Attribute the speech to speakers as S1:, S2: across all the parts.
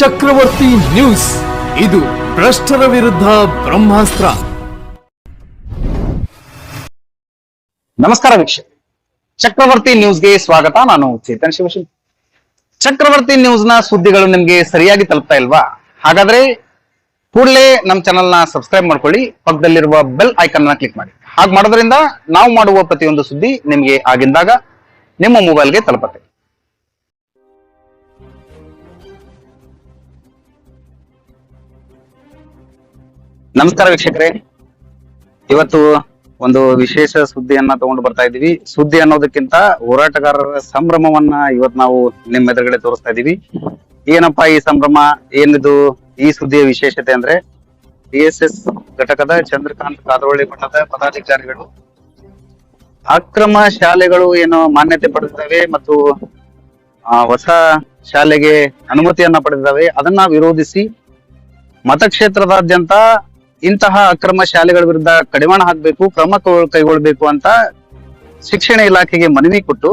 S1: ಚಕ್ರವರ್ತಿ news, ಇದು ಭ್ರಷ್ಟರ ವಿರುದ್ಧ ಬ್ರಹ್ಮಾಸ್ತ್ರ.
S2: ನಮಸ್ಕಾರ ವೀಕ್ಷಕ, ಚಕ್ರವರ್ತಿ ನ್ಯೂಸ್ಗೆ ಸ್ವಾಗತ. ನಾನು ಚೇತನ್ ಶಿವಶಿಲ್. ಚಕ್ರವರ್ತಿ ನ್ಯೂಸ್ ನ ಸುದ್ದಿಗಳು ನಿಮ್ಗೆ ಸರಿಯಾಗಿ ತಲುಪ್ತಾ ಇಲ್ವಾ? ಹಾಗಾದ್ರೆ ಕೂಡಲೇ ನಮ್ಮ ಚಾನಲ್ ನ ಸಬ್ಸ್ಕ್ರೈಬ್ ಮಾಡ್ಕೊಳ್ಳಿ, ಪಕ್ಕದಲ್ಲಿರುವ ಬೆಲ್ ಐಕಾನ್ ನ ಕ್ಲಿಕ್ ಮಾಡಿ. ಹಾಗೆ ಮಾಡೋದ್ರಿಂದ ನಾವು ಮಾಡುವ ಪ್ರತಿಯೊಂದು ಸುದ್ದಿ ನಿಮ್ಗೆ ಆಗಿಂದಾಗ ನಿಮ್ಮ ಮೊಬೈಲ್ಗೆ ತಲುಪುತ್ತೆ. ನಮಸ್ಕಾರ ವೀಕ್ಷಕರೇ, ಇವತ್ತು ಒಂದು ವಿಶೇಷ ಸುದ್ದಿಯನ್ನ ತಗೊಂಡು ಬರ್ತಾ ಇದೀವಿ. ಸುದ್ದಿ ಅನ್ನೋದಕ್ಕಿಂತ ಹೋರಾಟಗಾರರ ಸಂಭ್ರಮವನ್ನ ಇವತ್ತು ನಾವು ನಿಮ್ಮ ಎದುರುಗಡೆ ತೋರಿಸ್ತಾ ಇದೀವಿ. ಏನಪ್ಪಾ ಈ ಸಂಭ್ರಮ, ಏನಿದು ಈ ಸುದ್ದಿಯ ವಿಶೇಷತೆ ಅಂದ್ರೆ, DSS ಘಟಕದ ಚಂದ್ರಕಾಂತ್ ಕಾದ್ರೋಳಿ ಮಠದ ಪದಾಧಿಕಾರಿಗಳು ಅಕ್ರಮ ಶಾಲೆಗಳು ಏನು ಮಾನ್ಯತೆ ಪಡೆದಿದ್ದಾವೆ ಮತ್ತು ಹೊಸ ಶಾಲೆಗೆ ಅನುಮತಿಯನ್ನ ಪಡೆದಿದ್ದಾವೆ, ಅದನ್ನ ವಿರೋಧಿಸಿ ಮತಕ್ಷೇತ್ರದಾದ್ಯಂತ ಇಂತಹ ಅಕ್ರಮ ಶಾಲೆಗಳ ವಿರುದ್ಧ ಕಡಿವಾಣ ಹಾಕಬೇಕು, ಕ್ರಮ ಕೈಗೊಳ್ಳಬೇಕು ಅಂತ ಶಿಕ್ಷಣ ಇಲಾಖೆಗೆ ಮನವಿ ಕೊಟ್ಟು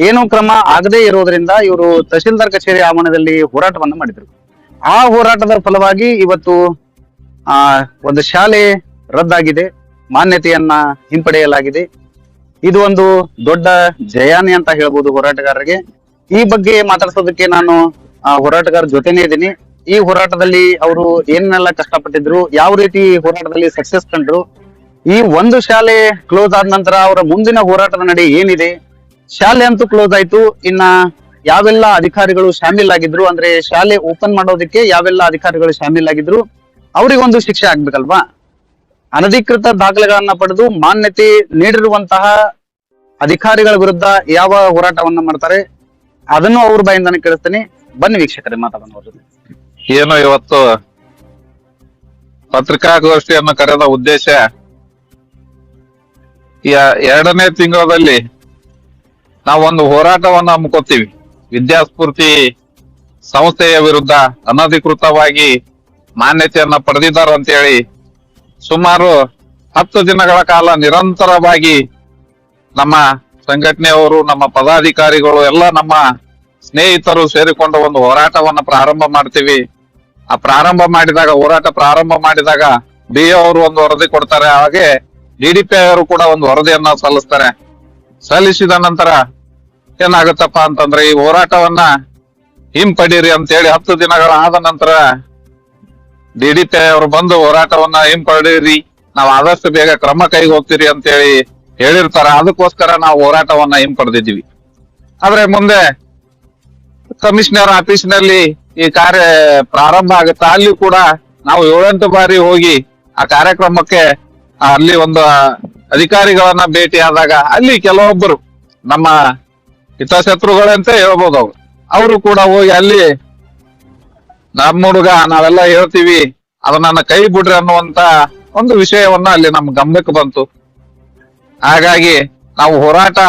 S2: ಏನೂ ಕ್ರಮ ಆಗದೇ ಇರೋದ್ರಿಂದ ಇವರು ತಹಶೀಲ್ದಾರ್ ಕಚೇರಿ ಆವರಣದಲ್ಲಿ ಹೋರಾಟವನ್ನ ಮಾಡಿದ್ರು. ಆ ಹೋರಾಟದ ಫಲವಾಗಿ ಇವತ್ತು ಒಂದು ಶಾಲೆ ರದ್ದಾಗಿದೆ, ಮಾನ್ಯತೆಯನ್ನ ಹಿಂಪಡೆಯಲಾಗಿದೆ. ಇದು ಒಂದು ದೊಡ್ಡ ಜಯಾನಿ ಅಂತ ಹೇಳ್ಬೋದು ಹೋರಾಟಗಾರರಿಗೆ. ಈ ಬಗ್ಗೆ ಮಾತಾಡ್ಸೋದಕ್ಕೆ ನಾನು ಹೋರಾಟಗಾರ ಜೊತೆನೇ ಇದ್ದೀನಿ. ಈ ಹೋರಾಟದಲ್ಲಿ ಅವರು ಏನೆಲ್ಲ ಕಷ್ಟಪಟ್ಟಿದ್ರು, ಯಾವ ರೀತಿ ಹೋರಾಟದಲ್ಲಿ ಸಕ್ಸಸ್ ಕಂಡ್ರು, ಈ ಒಂದು ಶಾಲೆ ಕ್ಲೋಸ್ ಆದ ನಂತರ ಅವರ ಮುಂದಿನ ಹೋರಾಟದ ನಡೆ ಏನಿದೆ, ಶಾಲೆ ಅಂತೂ ಕ್ಲೋಸ್ ಆಯ್ತು, ಇನ್ನ ಯಾವೆಲ್ಲ ಅಧಿಕಾರಿಗಳು ಶಾಮೀಲ್ ಆಗಿದ್ರು, ಅಂದ್ರೆ ಶಾಲೆ ಓಪನ್ ಮಾಡೋದಕ್ಕೆ ಯಾವೆಲ್ಲ ಅಧಿಕಾರಿಗಳು ಶಾಮೀಲ್ ಆಗಿದ್ರು, ಅವರಿಗೊಂದು ಶಿಕ್ಷೆ ಆಗ್ಬೇಕಲ್ವಾ? ಅನಧಿಕೃತ ದಾಖಲೆಗಳನ್ನ ಪಡೆದು ಮಾನ್ಯತೆ ನೀಡಿರುವಂತಹ ಅಧಿಕಾರಿಗಳ ವಿರುದ್ಧ ಯಾವ ಹೋರಾಟವನ್ನ ಮಾಡ್ತಾರೆ ಅದನ್ನು ಅವ್ರ ಬಾಯಿಂದಾನೆ ಕೇಳಿಸ್ತೀನಿ. ಬನ್ನಿ ವೀಕ್ಷಕರೇ, ಮಾತಾಡೋಣ.
S3: ಏನು ಇವತ್ತು ಪತ್ರಿಕಾಗೋಷ್ಠಿಯನ್ನು ಕರೆದ ಉದ್ದೇಶ, ಎರಡನೇ ತಿಂಗಳಲ್ಲಿ ನಾವೊಂದು ಹೋರಾಟವನ್ನು ಹಮ್ಮಿಕೊತೀವಿ. ವಿದ್ಯಾಸ್ಫೂರ್ತಿ ಸಂಸ್ಥೆಯ ವಿರುದ್ಧ ಅನಧಿಕೃತವಾಗಿ ಮಾನ್ಯತೆಯನ್ನ ಪಡೆದಿದ್ದಾರೆ ಅಂತ ಹೇಳಿ ಸುಮಾರು 10 ದಿನಗಳ ಕಾಲ ನಿರಂತರವಾಗಿ ನಮ್ಮ ಸಂಘಟನೆಯವರು, ನಮ್ಮ ಪದಾಧಿಕಾರಿಗಳು ಎಲ್ಲ ನಮ್ಮ ಸ್ನೇಹಿತರು ಸೇರಿಕೊಂಡು ಒಂದು ಹೋರಾಟವನ್ನ ಪ್ರಾರಂಭ ಮಾಡ್ತೀವಿ. ಆ ಹೋರಾಟ ಪ್ರಾರಂಭ ಮಾಡಿದಾಗ BA ಅವರು ಒಂದು ವರದಿ ಕೊಡ್ತಾರೆ, ಹಾಗೆ DDPI ಅವರು ಕೂಡ ಒಂದು ವರದಿಯನ್ನ ಸಲ್ಲಿಸ್ತಾರೆ. ಸಲ್ಲಿಸಿದ ನಂತರ ಏನಾಗುತ್ತಪ್ಪ ಅಂತಂದ್ರೆ, ಈ ಹೋರಾಟವನ್ನ ಹಿಂಪಡೀರಿ ಅಂತ ಹೇಳಿ 10 ದಿನಗಳಾದ ನಂತರ DDPI ಅವರು ಬಂದು ಹೋರಾಟವನ್ನ ಹಿಂಪಡೀರಿ, ನಾವು ಆದಷ್ಟು ಬೇಗ ಕ್ರಮ ಕೈಗೊಳ್ತೀರಿ ಅಂತ ಹೇಳಿ ಹೇಳಿರ್ತಾರ. ಅದಕ್ಕೋಸ್ಕರ ನಾವು ಹೋರಾಟವನ್ನ ಹಿಂಪಡೆದಿದ್ದೀವಿ. ಆದ್ರೆ ಮುಂದೆ ಕಮಿಷನರ್ ಆಫೀಸ್ನಲ್ಲಿ ಈ ಕಾರ್ಯ ಪ್ರಾರಂಭ ಆಗುತ್ತೆ. ಅಲ್ಲಿ ಕೂಡ ನಾವು 7-8 ಬಾರಿ ಹೋಗಿ ಆ ಕಾರ್ಯಕ್ರಮಕ್ಕೆ ಅಲ್ಲಿ ಒಂದು ಅಧಿಕಾರಿಗಳನ್ನ ಭೇಟಿ ಆದಾಗ ಅಲ್ಲಿ ಕೆಲವೊಬ್ಬರು ನಮ್ಮ ಹಿತಶತ್ರುಗಳಂತ ಹೇಳ್ಬೋದು, ಅವರು ಕೂಡ ಹೋಗಿ ಅಲ್ಲಿ ನಮ್ಮ ಹುಡುಗ ನಾವೆಲ್ಲ ಹೇಳ್ತೀವಿ ಅದನ್ನ ಕೈ ಬಿಡ್ರಿ ಅನ್ನುವಂತ ಒಂದು ವಿಷಯವನ್ನ ಅಲ್ಲಿ ನಮ್ ಗಮನಕ್ಕೆ ಬಂತು. ಹಾಗಾಗಿ ನಾವು ಹೋರಾಟ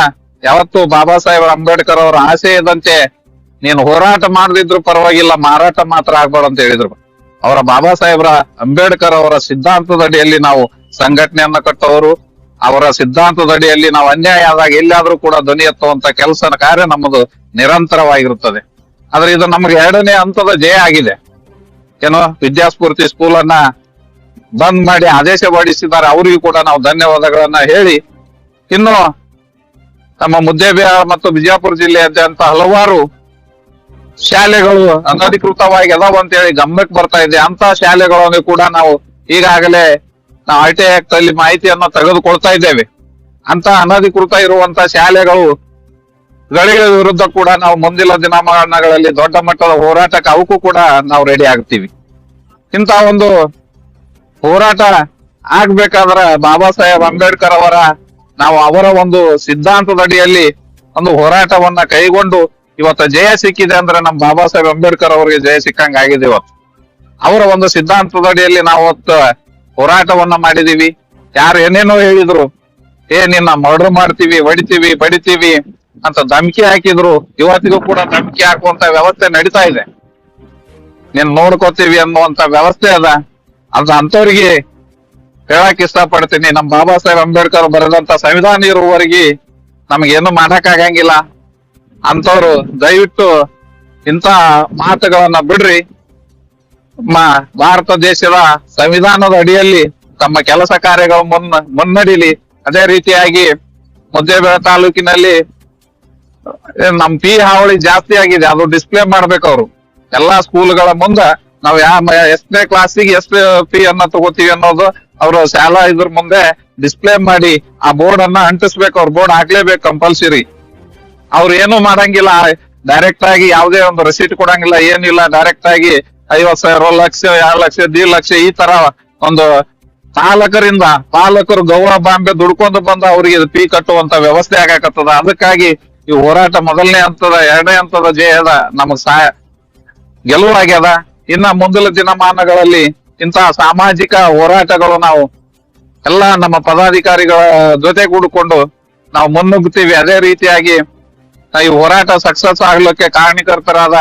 S3: ಯಾವತ್ತು ಬಾಬಾ ಸಾಹೇಬ್ ಅಂಬೇಡ್ಕರ್ ಅವರ ಆಶಯದಂತೆ ನೀನು ಹೋರಾಟ ಮಾಡದಿದ್ರು ಪರವಾಗಿಲ್ಲ, ಮಾರಾಟ ಮಾತ್ರ ಆಗ್ಬಾರ್ದು ಅಂತ ಹೇಳಿದ್ರು. ಅವರ ಬಾಬಾ ಸಾಹೇಬ್ರ ಅಂಬೇಡ್ಕರ್ ಅವರ ಸಿದ್ಧಾಂತದ ಅಡಿಯಲ್ಲಿ ನಾವು ಸಂಘಟನೆಯನ್ನ ಕಟ್ಟವರು, ಅವರ ಸಿದ್ಧಾಂತದ ಅಡಿಯಲ್ಲಿ ನಾವು ಅನ್ಯಾಯ ಆದಾಗ ಎಲ್ಲಾದ್ರೂ ಕೂಡ ಧ್ವನಿ ಎತ್ತುವಂತ ಕೆಲಸ ಕಾರ್ಯ ನಮ್ಮದು ನಿರಂತರವಾಗಿರುತ್ತದೆ. ಆದ್ರೆ ಇದು ನಮ್ಗೆ 2ನೇ ಹಂತದ ಜಯ ಆಗಿದೆ. ಏನೋ ವಿದ್ಯಾಸ್ಫೂರ್ತಿ ಸ್ಕೂಲನ್ನ ಬಂದ್ ಮಾಡಿ ಆದೇಶ ಹೊರಡಿಸಿದ್ದಾರೆ, ಅವರಿಗೂ ಕೂಡ ನಾವು ಧನ್ಯವಾದಗಳನ್ನ ಹೇಳಿ, ಇನ್ನು ನಮ್ಮ ಮುದ್ದೇಬಿಹಾಳ ಮತ್ತು ಬಿಜಾಪುರ ಜಿಲ್ಲೆಯಾದ್ಯಂತ ಹಲವಾರು ಶಾಲೆಗಳು ಅನಧಿಕೃತವಾಗಿ ಅದಾವ ಅಂತ ಹೇಳಿ ಗಮನಕ್ಕೆ ಬರ್ತಾ ಇದೆ. ಅಂತ ಶಾಲೆಗಳನ್ನು ಕೂಡ ನಾವು ಈಗಾಗಲೇ ನಾವು RTI ಆಕ್ಟ್ ಅಲ್ಲಿ ಮಾಹಿತಿಯನ್ನ ತೆಗೆದುಕೊಳ್ತಾ ಇದ್ದೇವೆ. ಅಂತ ಅನಧಿಕೃತ ಇರುವಂತ ಶಾಲೆಗಳು ಗಳಿಗೆ ವಿರುದ್ಧ ಕೂಡ ನಾವು ಮುಂದಿನ ದಿನಮಾನಗಳಲ್ಲಿ ದೊಡ್ಡ ಮಟ್ಟದ ಹೋರಾಟಕ್ಕೆ ಅವಕ್ಕೂ ಕೂಡ ನಾವು ರೆಡಿ ಆಗ್ತೀವಿ. ಇಂತ ಒಂದು ಹೋರಾಟ ಆಗ್ಬೇಕಾದ್ರ ಬಾಬಾ ಸಾಹೇಬ್ ಅಂಬೇಡ್ಕರ್ ಅವರ ಒಂದು ಸಿದ್ಧಾಂತದ ಅಡಿಯಲ್ಲಿ ಒಂದು ಹೋರಾಟವನ್ನ ಕೈಗೊಂಡು ಇವತ್ತು ಜಯ ಸಿಕ್ಕಿದೆ ಅಂದ್ರೆ ನಮ್ಮ ಬಾಬಾ ಸಾಹೇಬ್ ಅಂಬೇಡ್ಕರ್ ಅವರಿಗೆ ಜಯ ಸಿಕ್ಕಂಗ ಆಗಿದೆ. ಇವತ್ತು ಅವರ ಒಂದು ಸಿದ್ಧಾಂತದ ಅಡಿಯಲ್ಲಿ ನಾವು ಹೋರಾಟವನ್ನ ಮಾಡಿದೀವಿ. ಯಾರು ಏನೇನೋ ಹೇಳಿದ್ರು, ನಿನ್ನ ಮರ್ಡರ್ ಮಾಡ್ತೀವಿ, ಹೊಡಿತೀವಿ, ಬಡಿತೀವಿ ಅಂತ ಧಮಕಿ ಹಾಕಿದ್ರು, ಇವತ್ತಿಗೂ ಕೂಡ ಧಮಕಿ ಹಾಕುವಂತ ವ್ಯವಸ್ಥೆ ನಡೀತಾ ಇದೆ. ನೀನ್ ನೋಡ್ಕೋತೀವಿ ಅನ್ನುವಂತ ವ್ಯವಸ್ಥೆ ಅದ. ಅಂತವ್ರಿಗೆ ಹೇಳಕ್ ಇಷ್ಟಪಡ್ತೀನಿ, ನಮ್ ಬಾಬಾ ಸಾಹೇಬ್ ಅಂಬೇಡ್ಕರ್ ಬರೆದಂತ ಸಂವಿಧಾನ ಇರುವವರೆಗೆ ನಮಗೇನು ಮಾಡಕ್ ಆಗಂಗಿಲ್ಲ. ಅಂತವ್ರು ದಯವಿಟ್ಟು ಇಂತ ಮಾತುಗಳನ್ನ ಬಿಡ್ರಿ. ಭಾರತ ದೇಶದ ಸಂವಿಧಾನದ ಅಡಿಯಲ್ಲಿ ತಮ್ಮ ಕೆಲಸ ಕಾರ್ಯಗಳು ಮುನ್ನಡೀಲಿ. ಅದೇ ರೀತಿಯಾಗಿ ಮುದ್ದೇಬೇಳೆ ತಾಲೂಕಿನಲ್ಲಿ ನಮ್ ಫೀ ಹಾವಳಿ ಜಾಸ್ತಿ ಆಗಿದೆ, ಅದು ಡಿಸ್ಪ್ಲೇ ಮಾಡ್ಬೇಕು ಅವ್ರು ಎಲ್ಲಾ ಸ್ಕೂಲ್ಗಳ ಮುಂದ. ನಾವ್ ಎಷ್ಟನೇ ಕ್ಲಾಸಿಗೆ ಎಷ್ಟು ಫೀ ಅನ್ನ ತಗೋತೀವಿ ಅನ್ನೋದು ಅವರು ಶಾಲಾ ಇದ್ರ ಮುಂದೆ ಡಿಸ್ಪ್ಲೇ ಮಾಡಿ ಆ ಬೋರ್ಡ್ ಅನ್ನ ಅಂಟಿಸ್ಬೇಕು. ಅವ್ರ ಬೋರ್ಡ್ ಹಾಕ್ಲೇಬೇಕು ಕಂಪಲ್ಸರಿ. ಅವ್ರು ಏನು ಮಾಡಂಗಿಲ್ಲ, ಡೈರೆಕ್ಟ್ ಆಗಿ ಯಾವುದೇ ಒಂದು ರೆಸಿಟ್ ಕೊಡಂಗಿಲ್ಲ, ಏನಿಲ್ಲ. ಡೈರೆಕ್ಟ್ ಆಗಿ 50,000, 1,00,000, 2,00,000, 1,50,000 ಈ ತರ ಒಂದು ಪಾಲಕರು ಗೌರವ ಬಾಂಬೆ ದುಡ್ಕೊಂಡು ಬಂದ ಅವ್ರಿಗೆ ಫೀ ಕಟ್ಟುವಂತ ವ್ಯವಸ್ಥೆ ಆಗಾಕತ್ತದ. ಅದಕ್ಕಾಗಿ ಈ ಹೋರಾಟ ಮೊದಲನೇ ಹಂತದ 2ನೇ ಹಂತದ ಜಯದ ನಮಗ್ ಗೆಲುವಾಗ್ಯದ. ಇನ್ನ ಮುಂದಿನ ದಿನಮಾನಗಳಲ್ಲಿ ಇಂತಹ ಸಾಮಾಜಿಕ ಹೋರಾಟಗಳು ನಾವು ಎಲ್ಲ ನಮ್ಮ ಪದಾಧಿಕಾರಿಗಳ ಜೊತೆಗೂಡಿಕೊಂಡು ನಾವು ಮುನ್ನುಗ್ಗುತ್ತೀವಿ. ಅದೇ ರೀತಿಯಾಗಿ ಈ ಹೋರಾಟ ಸಕ್ಸಸ್ ಆಗ್ಲಿಕ್ಕೆ ಕಾರಣೀಕರ್ತರಾದ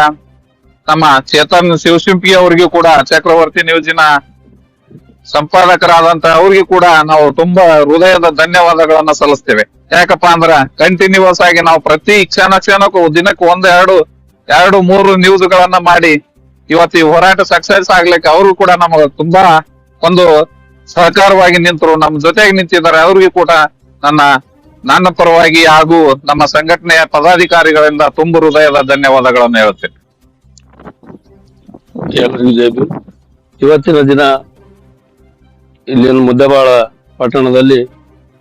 S3: ನಮ್ಮ ಚೇತನ್ ಶಿವಶಿಂಪಿ ಅವರಿಗೂ ಕೂಡ, ಚಕ್ರವರ್ತಿ ನ್ಯೂಸಿನ ಸಂಪಾದಕರಾದಂತ ಅವ್ರಿಗೂ ಕೂಡ ನಾವು ತುಂಬಾ ಹೃದಯದ ಧನ್ಯವಾದಗಳನ್ನ ಸಲ್ಲಿಸ್ತೇವೆ. ಯಾಕಪ್ಪ ಅಂದ್ರ ಕಂಟಿನ್ಯೂಸ್ ಆಗಿ ನಾವು ಪ್ರತಿ ಕ್ಷಣಕ್ಕೂ ದಿನಕ್ಕೆ 1, 2, 3 ನ್ಯೂಸ್ಗಳನ್ನ ಮಾಡಿ ಇವತ್ತು ಈ ಹೋರಾಟ ಸಕ್ಸಸ್ ಆಗ್ಲಿಕ್ಕೆ ಅವರು ಕೂಡ ನಮಗೆ ತುಂಬಾ ಒಂದು ಸಹಕಾರವಾಗಿ ನಿಂತರು, ನಮ್ಮ ಜೊತೆಗೆ ನಿಂತಿದ್ದಾರೆ. ಅವ್ರಿಗೂ ಕೂಡ ನನ್ನ ಪರವಾಗಿ ಹಾಗೂ ನಮ್ಮ ಸಂಘಟನೆಯ ಪದಾಧಿಕಾರಿಗಳಿಂದ ತುಂಬ ಹೃದಯದ ಧನ್ಯವಾದಗಳನ್ನು ಹೇಳುತ್ತೇನೆ.
S4: ಎಲ್ರಿಗೂ ಜೈ ಭೀಮ್. ಇವತ್ತಿನ ದಿನ ಇಲ್ಲಿನ ಮುದ್ದೇಬೇಳ ಪಟ್ಟಣದಲ್ಲಿ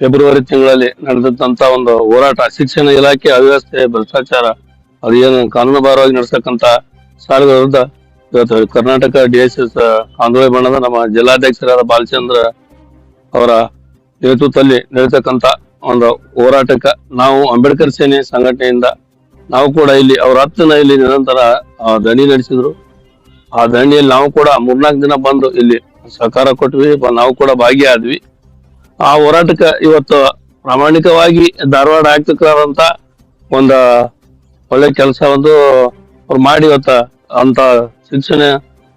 S4: ಫೆಬ್ರವರಿ ತಿಂಗಳಲ್ಲಿ ನಡೆದಂತ ಒಂದು ಹೋರಾಟ, ಶಿಕ್ಷಣ ಇಲಾಖೆ ಅವ್ಯವಸ್ಥೆ, ಭ್ರಷ್ಟಾಚಾರ, ಅದೇನು ಕಾನೂನುಬಾರವಾಗಿ ನಡೆಸತಕ್ಕಂತ ಸಾಲುಗಳ ವಿರುದ್ಧ ಇವತ್ತು ಕರ್ನಾಟಕ DSS ಆಂದೋಲನ ಬಣ್ಣದ ನಮ್ಮ ಜಿಲ್ಲಾಧ್ಯಕ್ಷರಾದ ಬಾಲಚಂದ್ರ ಅವರ ನೇತೃತ್ವದಲ್ಲಿ ನಡೀತಕ್ಕಂತ ಒಂದು ಹೋರಾಟಕ್ಕೆ ನಾವು ಅಂಬೇಡ್ಕರ್ ಸೇನೆ ಸಂಘಟನೆಯಿಂದ ನಾವು ಕೂಡ ಇಲ್ಲಿ ಅವ್ರ 10 ದಿನ ಇಲ್ಲಿ ನಿರಂತರ ದಂಡಿ ನಡೆಸಿದ್ರು. ಆ ದಂಡಿಯಲ್ಲಿ ನಾವು ಕೂಡ 3-4 ದಿನ ಬಂದು ಇಲ್ಲಿ ಸಹಕಾರ ಕೊಟ್ವಿ, ನಾವು ಕೂಡ ಭಾಗಿಯಾದ್ವಿ. ಆ ಹೋರಾಟಕ್ಕೆ ಇವತ್ತು ಪ್ರಾಮಾಣಿಕವಾಗಿ ಧಾರವಾಡ ಆಯುಕ್ತರಾದಂತ ಒಂದು ಒಳ್ಳೆ ಕೆಲಸ ಒಂದು ಅವ್ರು ಮಾಡಿ ಇವತ್ತ ಅಂತ ಶಿಕ್ಷಣ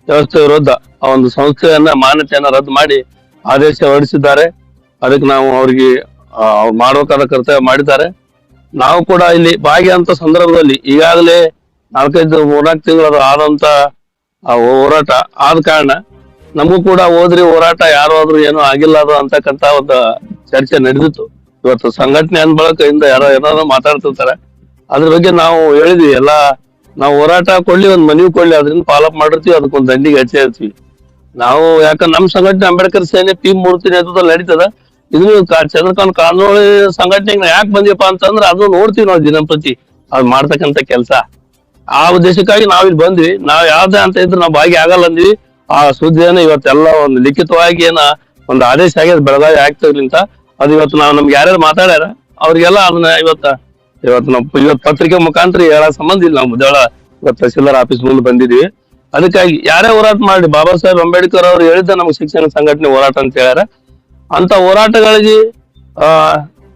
S4: ವ್ಯವಸ್ಥೆ ವಿರುದ್ಧ ಆ ಒಂದು ಸಂಸ್ಥೆಯನ್ನ ಮಾನ್ಯತೆಯನ್ನ ರದ್ದು ಮಾಡಿ ಆದೇಶ ಹೊರಡಿಸಿದ್ದಾರೆ. ಅದಕ್ಕೆ ನಾವು ಅವ್ರಿಗೆ ಮಾಡ್ಬೇಕಾದ ಕರ್ತವ್ಯ ಮಾಡಿದ್ದಾರೆ. ನಾವು ಕೂಡ ಇಲ್ಲಿ ಭಾಗಿಯಾದಂತ ಸಂದರ್ಭದಲ್ಲಿ ಈಗಾಗಲೇ 4-5-3-4 ತಿಂಗಳು ಆದಂತ ಆ ಹೋರಾಟ ಆದ ಕಾರಣ ನಮಗೂ ಕೂಡ ಹೋದ್ರಿ ಹೋರಾಟ ಯಾರು ಆದ್ರೂ ಏನೂ ಆಗಿಲ್ಲ ಅದು ಅಂತಕ್ಕಂತ ಒಂದು ಚರ್ಚೆ ನಡೆದಿತ್ತು. ಇವತ್ತು ಸಂಘಟನೆ ಅಂದ ಬಳಕೆಯಿಂದ ಯಾರೋ ಏನಾದ್ರು ಮಾತಾಡ್ತಿರ್ತಾರೆ. ಅದ್ರ ಬಗ್ಗೆ ನಾವು ಹೇಳಿದ್ವಿ, ಎಲ್ಲಾ ನಾವು ಹೋರಾಟ ಕೊಡ್ಲಿ, ಒಂದ್ ಮನವಿ ಕೊಡ್ಲಿ, ಅದರಿಂದ ಫಾಲೋಅಪ್ ಮಾಡಿರ್ತೀವಿ, ಅದಕ್ಕೊಂದು ದಂಡಿಗೆ ಹಚ್ಚಿ ಇರ್ತೀವಿ ನಾವು. ಯಾಕಂದ್ರೆ ನಮ್ ಸಂಘಟನೆ ಅಂಬೇಡ್ಕರ್ ಸೇನೆ P. ಮೂರ್ತಿ ನೇತೃತ್ವದಲ್ಲಿ ನಡೀತದ. ಇದನ್ನು ಚಂದ್ರಕಾಂತ್ ಕಾನೂನು ಸಂಘಟನೆಗೆ ಯಾಕೆ ಬಂದಿಪ್ಪ ಅಂತಂದ್ರೆ ಅದು ನೋಡ್ತೀವಿ ನಾವು ದಿನಂಪ್ರತಿ ಅದ್ ಮಾಡ್ತಕ್ಕಂತ ಕೆಲಸ. ಆ ಉದ್ದೇಶಕ್ಕಾಗಿ ನಾವ್ ಇಲ್ಲಿ ಬಂದ್ವಿ. ನಾವ್ ಯಾವ್ದೇ ಅಂತ ಇದ್ರೆ ನಾವು ಭಾಗಿ ಆಗಲ್ಲ ಅಂದ್ವಿ. ಆ ಸುದ್ದಿಯನ್ನ ಇವತ್ತೆಲ್ಲ ಒಂದು ಲಿಖಿತವಾಗಿ ಒಂದು ಆದೇಶ ಆಗ್ಯದ ಬೆಳಗಾವಿ ಆಗ್ತಿರ್ಲಿಂತ. ಅದು ಇವತ್ತು ನಮ್ಗೆ ಯಾರ್ಯಾರು ಮಾತಾಡ್ಯಾರ ಅವ್ರಿಗೆಲ್ಲ ಅದನ್ನ ಇವತ್ತು ಪತ್ರಿಕೆ ಮುಖಾಂತರ ಹೇಳೋ ಸಂಬಂಧ ಇಲ್ಲಿ ನಾವು ಮುದ್ದೇಳ ಇವತ್ತು ತಹಸೀಲ್ದಾರ್ ಆಫೀಸ್ ಮುಂದೆ ಬಂದಿದ್ವಿ. ಅದಕ್ಕಾಗಿ ಯಾರೇ ಹೋರಾಟ ಮಾಡಿ ಬಾಬಾ ಸಾಹೇಬ್ ಅಂಬೇಡ್ಕರ್ ಅವ್ರು ಹೇಳಿದ್ದ ನಮ್ಗೆ ಶಿಕ್ಷಣ ಸಂಘಟನೆ ಹೋರಾಟ ಅಂತ ಹೇಳ್ಯಾರ. ಅಂತ ಹೋರಾಟಗಳಿಗೆ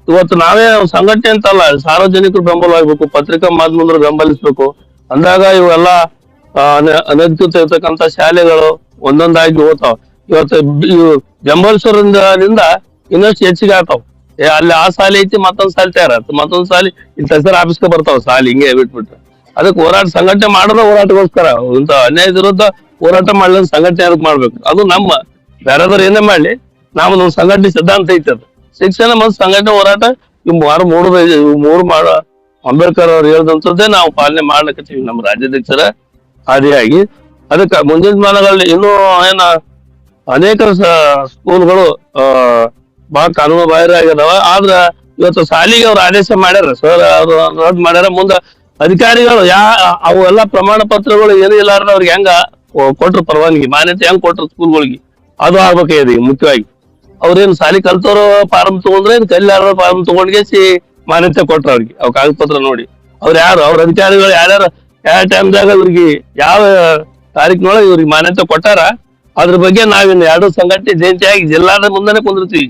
S4: ಇವತ್ತು ನಾವೇ ಸಂಘಟನೆ ಅಂತಲ್ಲ, ಸಾರ್ವಜನಿಕರು ಬೆಂಬಲವಾಗಬೇಕು, ಪತ್ರಿಕಾ ಮಾಧ್ಯಮದವರು ಬೆಂಬಲಿಸ್ಬೇಕು. ಅಂದಾಗ ಇವೆಲ್ಲ ಅನಧಿಕೃತ ಇರ್ತಕ್ಕಂಥ ಶಾಲೆಗಳು ಒಂದೊಂದಾಗಿ ಹೋಗ್ತಾವ. ಇವತ್ತು ಬೆಂಬಲಿಸೋದ್ರಿಂದ ಇನ್ನಷ್ಟು ಹೆಚ್ಚಿಗೆ ಆಗ್ತಾವ. ಅಲ್ಲಿ ಆ ಶಾಲೆ ಐತಿ, ಮತ್ತೊಂದ್ ಶಾಲೆ ತಯಾರತ್ತ, ಮತ್ತೊಂದ್ ಶಾಲೆ ಇಲ್ಲಿ ತಹಸೀಲ್ದಾರ್ ಆಫೀಸ್ಗೆ ಬರ್ತಾವ ಶಾಲೆ ಹಿಂಗೆ ಬಿಟ್ಬಿಟ್ರೆ. ಅದಕ್ಕೆ ಹೋರಾಟ ಸಂಘಟನೆ ಮಾಡೋದ ಹೋರಾಟಗೋಸ್ಕರ. ಇಂತ ಅನ್ಯಾಯದ ವಿರುದ್ಧ ಹೋರಾಟ ಮಾಡ್ಲಿ ಸಂಘಟನೆ ಅದಕ್ಕೆ ಮಾಡ್ಬೇಕು. ಅದು ನಮ್ಮ ಬೇರೆದವ್ರು ಏನೇ ಮಾಡ್ಲಿ, ನಮ್ದು ಸಂಘಟನೆ ಸಿದ್ಧಾಂತ ಐತಿ. ಅದು ಶಿಕ್ಷಣ ಮತ್ತು ಸಂಘಟನೆ ಹೋರಾಟ ಮೂರು ಮಾಡೋ ಅಂಬೇಡ್ಕರ್ ಅವ್ರು ಹೇಳ್ದಂಥದ್ದೇ ನಾವು ಪಾಲನೆ ಮಾಡ್ಲಿಕ್ಕೀವಿ ನಮ್ಮ ರಾಜ್ಯಾಧ್ಯಕ್ಷರ ಆದಿಯಾಗಿ. ಅದಕ್ಕೆ ಮುಂದಿನ ದಿನಗಳಲ್ಲಿ ಇನ್ನೂ ಅನೇಕ ಸ್ಕೂಲ್ಗಳು ಬಹಳ ಕಾನೂನು ಬಾಹಿರ ಆಗ್ಯದಾವ. ಆದ್ರ ಇವತ್ತು ಶಾಲಿಗೆ ಅವ್ರು ಆದೇಶ ಮಾಡ್ಯಾರ, ಸರ್ ಅವ್ರು ರದ್ದು ಮಾಡ್ಯಾರ. ಮುಂದ ಅಧಿಕಾರಿಗಳು ಅವೆಲ್ಲ ಪ್ರಮಾಣ ಪತ್ರಗಳು ಏನೂ ಇಲ್ಲಾರ ಅವ್ರಿಗೆ ಹೆಂಗ ಕೊಟ್ರು ಪರವಾನಗಿ, ಮಾನ್ಯತೆ ಹೆಂಗ್ ಕೊಟ್ರು ಸ್ಕೂಲ್ಗಳಿಗೆ, ಅದು ಆಗ್ಬೇಕಾಗಿದೆ ಈಗ ಮುಖ್ಯವಾಗಿ. ಅವ್ರೇನ್ ಶಾಲಿ ಕಲ್ತವ್ರು ಫಾರ್ಮ್ ತಗೊಂಡ್ರೆ ಕಲ್ಯಾರ ಫಾರ್ಮ್ ತಗೊಂಡ್ಗೆಸಿ ಮಾನ್ಯತೆ ಕೊಟ್ರ ಅವ್ರಿಗೆ. ಅವ್ ಕಾಗದ ಪತ್ರ ನೋಡಿ ಅವ್ರು ಯಾರು ಅವ್ರ ಅಧಿಕಾರಿಗಳು ಯಾರ್ಯಾರು ಯಾವ ಟೈಮ್ದಾಗ ಇವ್ರಿಗೆ ಯಾವ ತಾರೀಕಿನೊಳಗೆ ಇವ್ರಿಗೆ ಮಾನ್ಯತೆ ಕೊಟ್ಟಾರ ಅದ್ರ ಬಗ್ಗೆ ನಾವಿನ್ನು 2 ಸಂಘಟನೆ ಜಯಂತಿಯಾಗಿ ಜಿಲ್ಲಾದ ಮುಂದೆನೆ ಕುಂದಿರ್ತೀವಿ.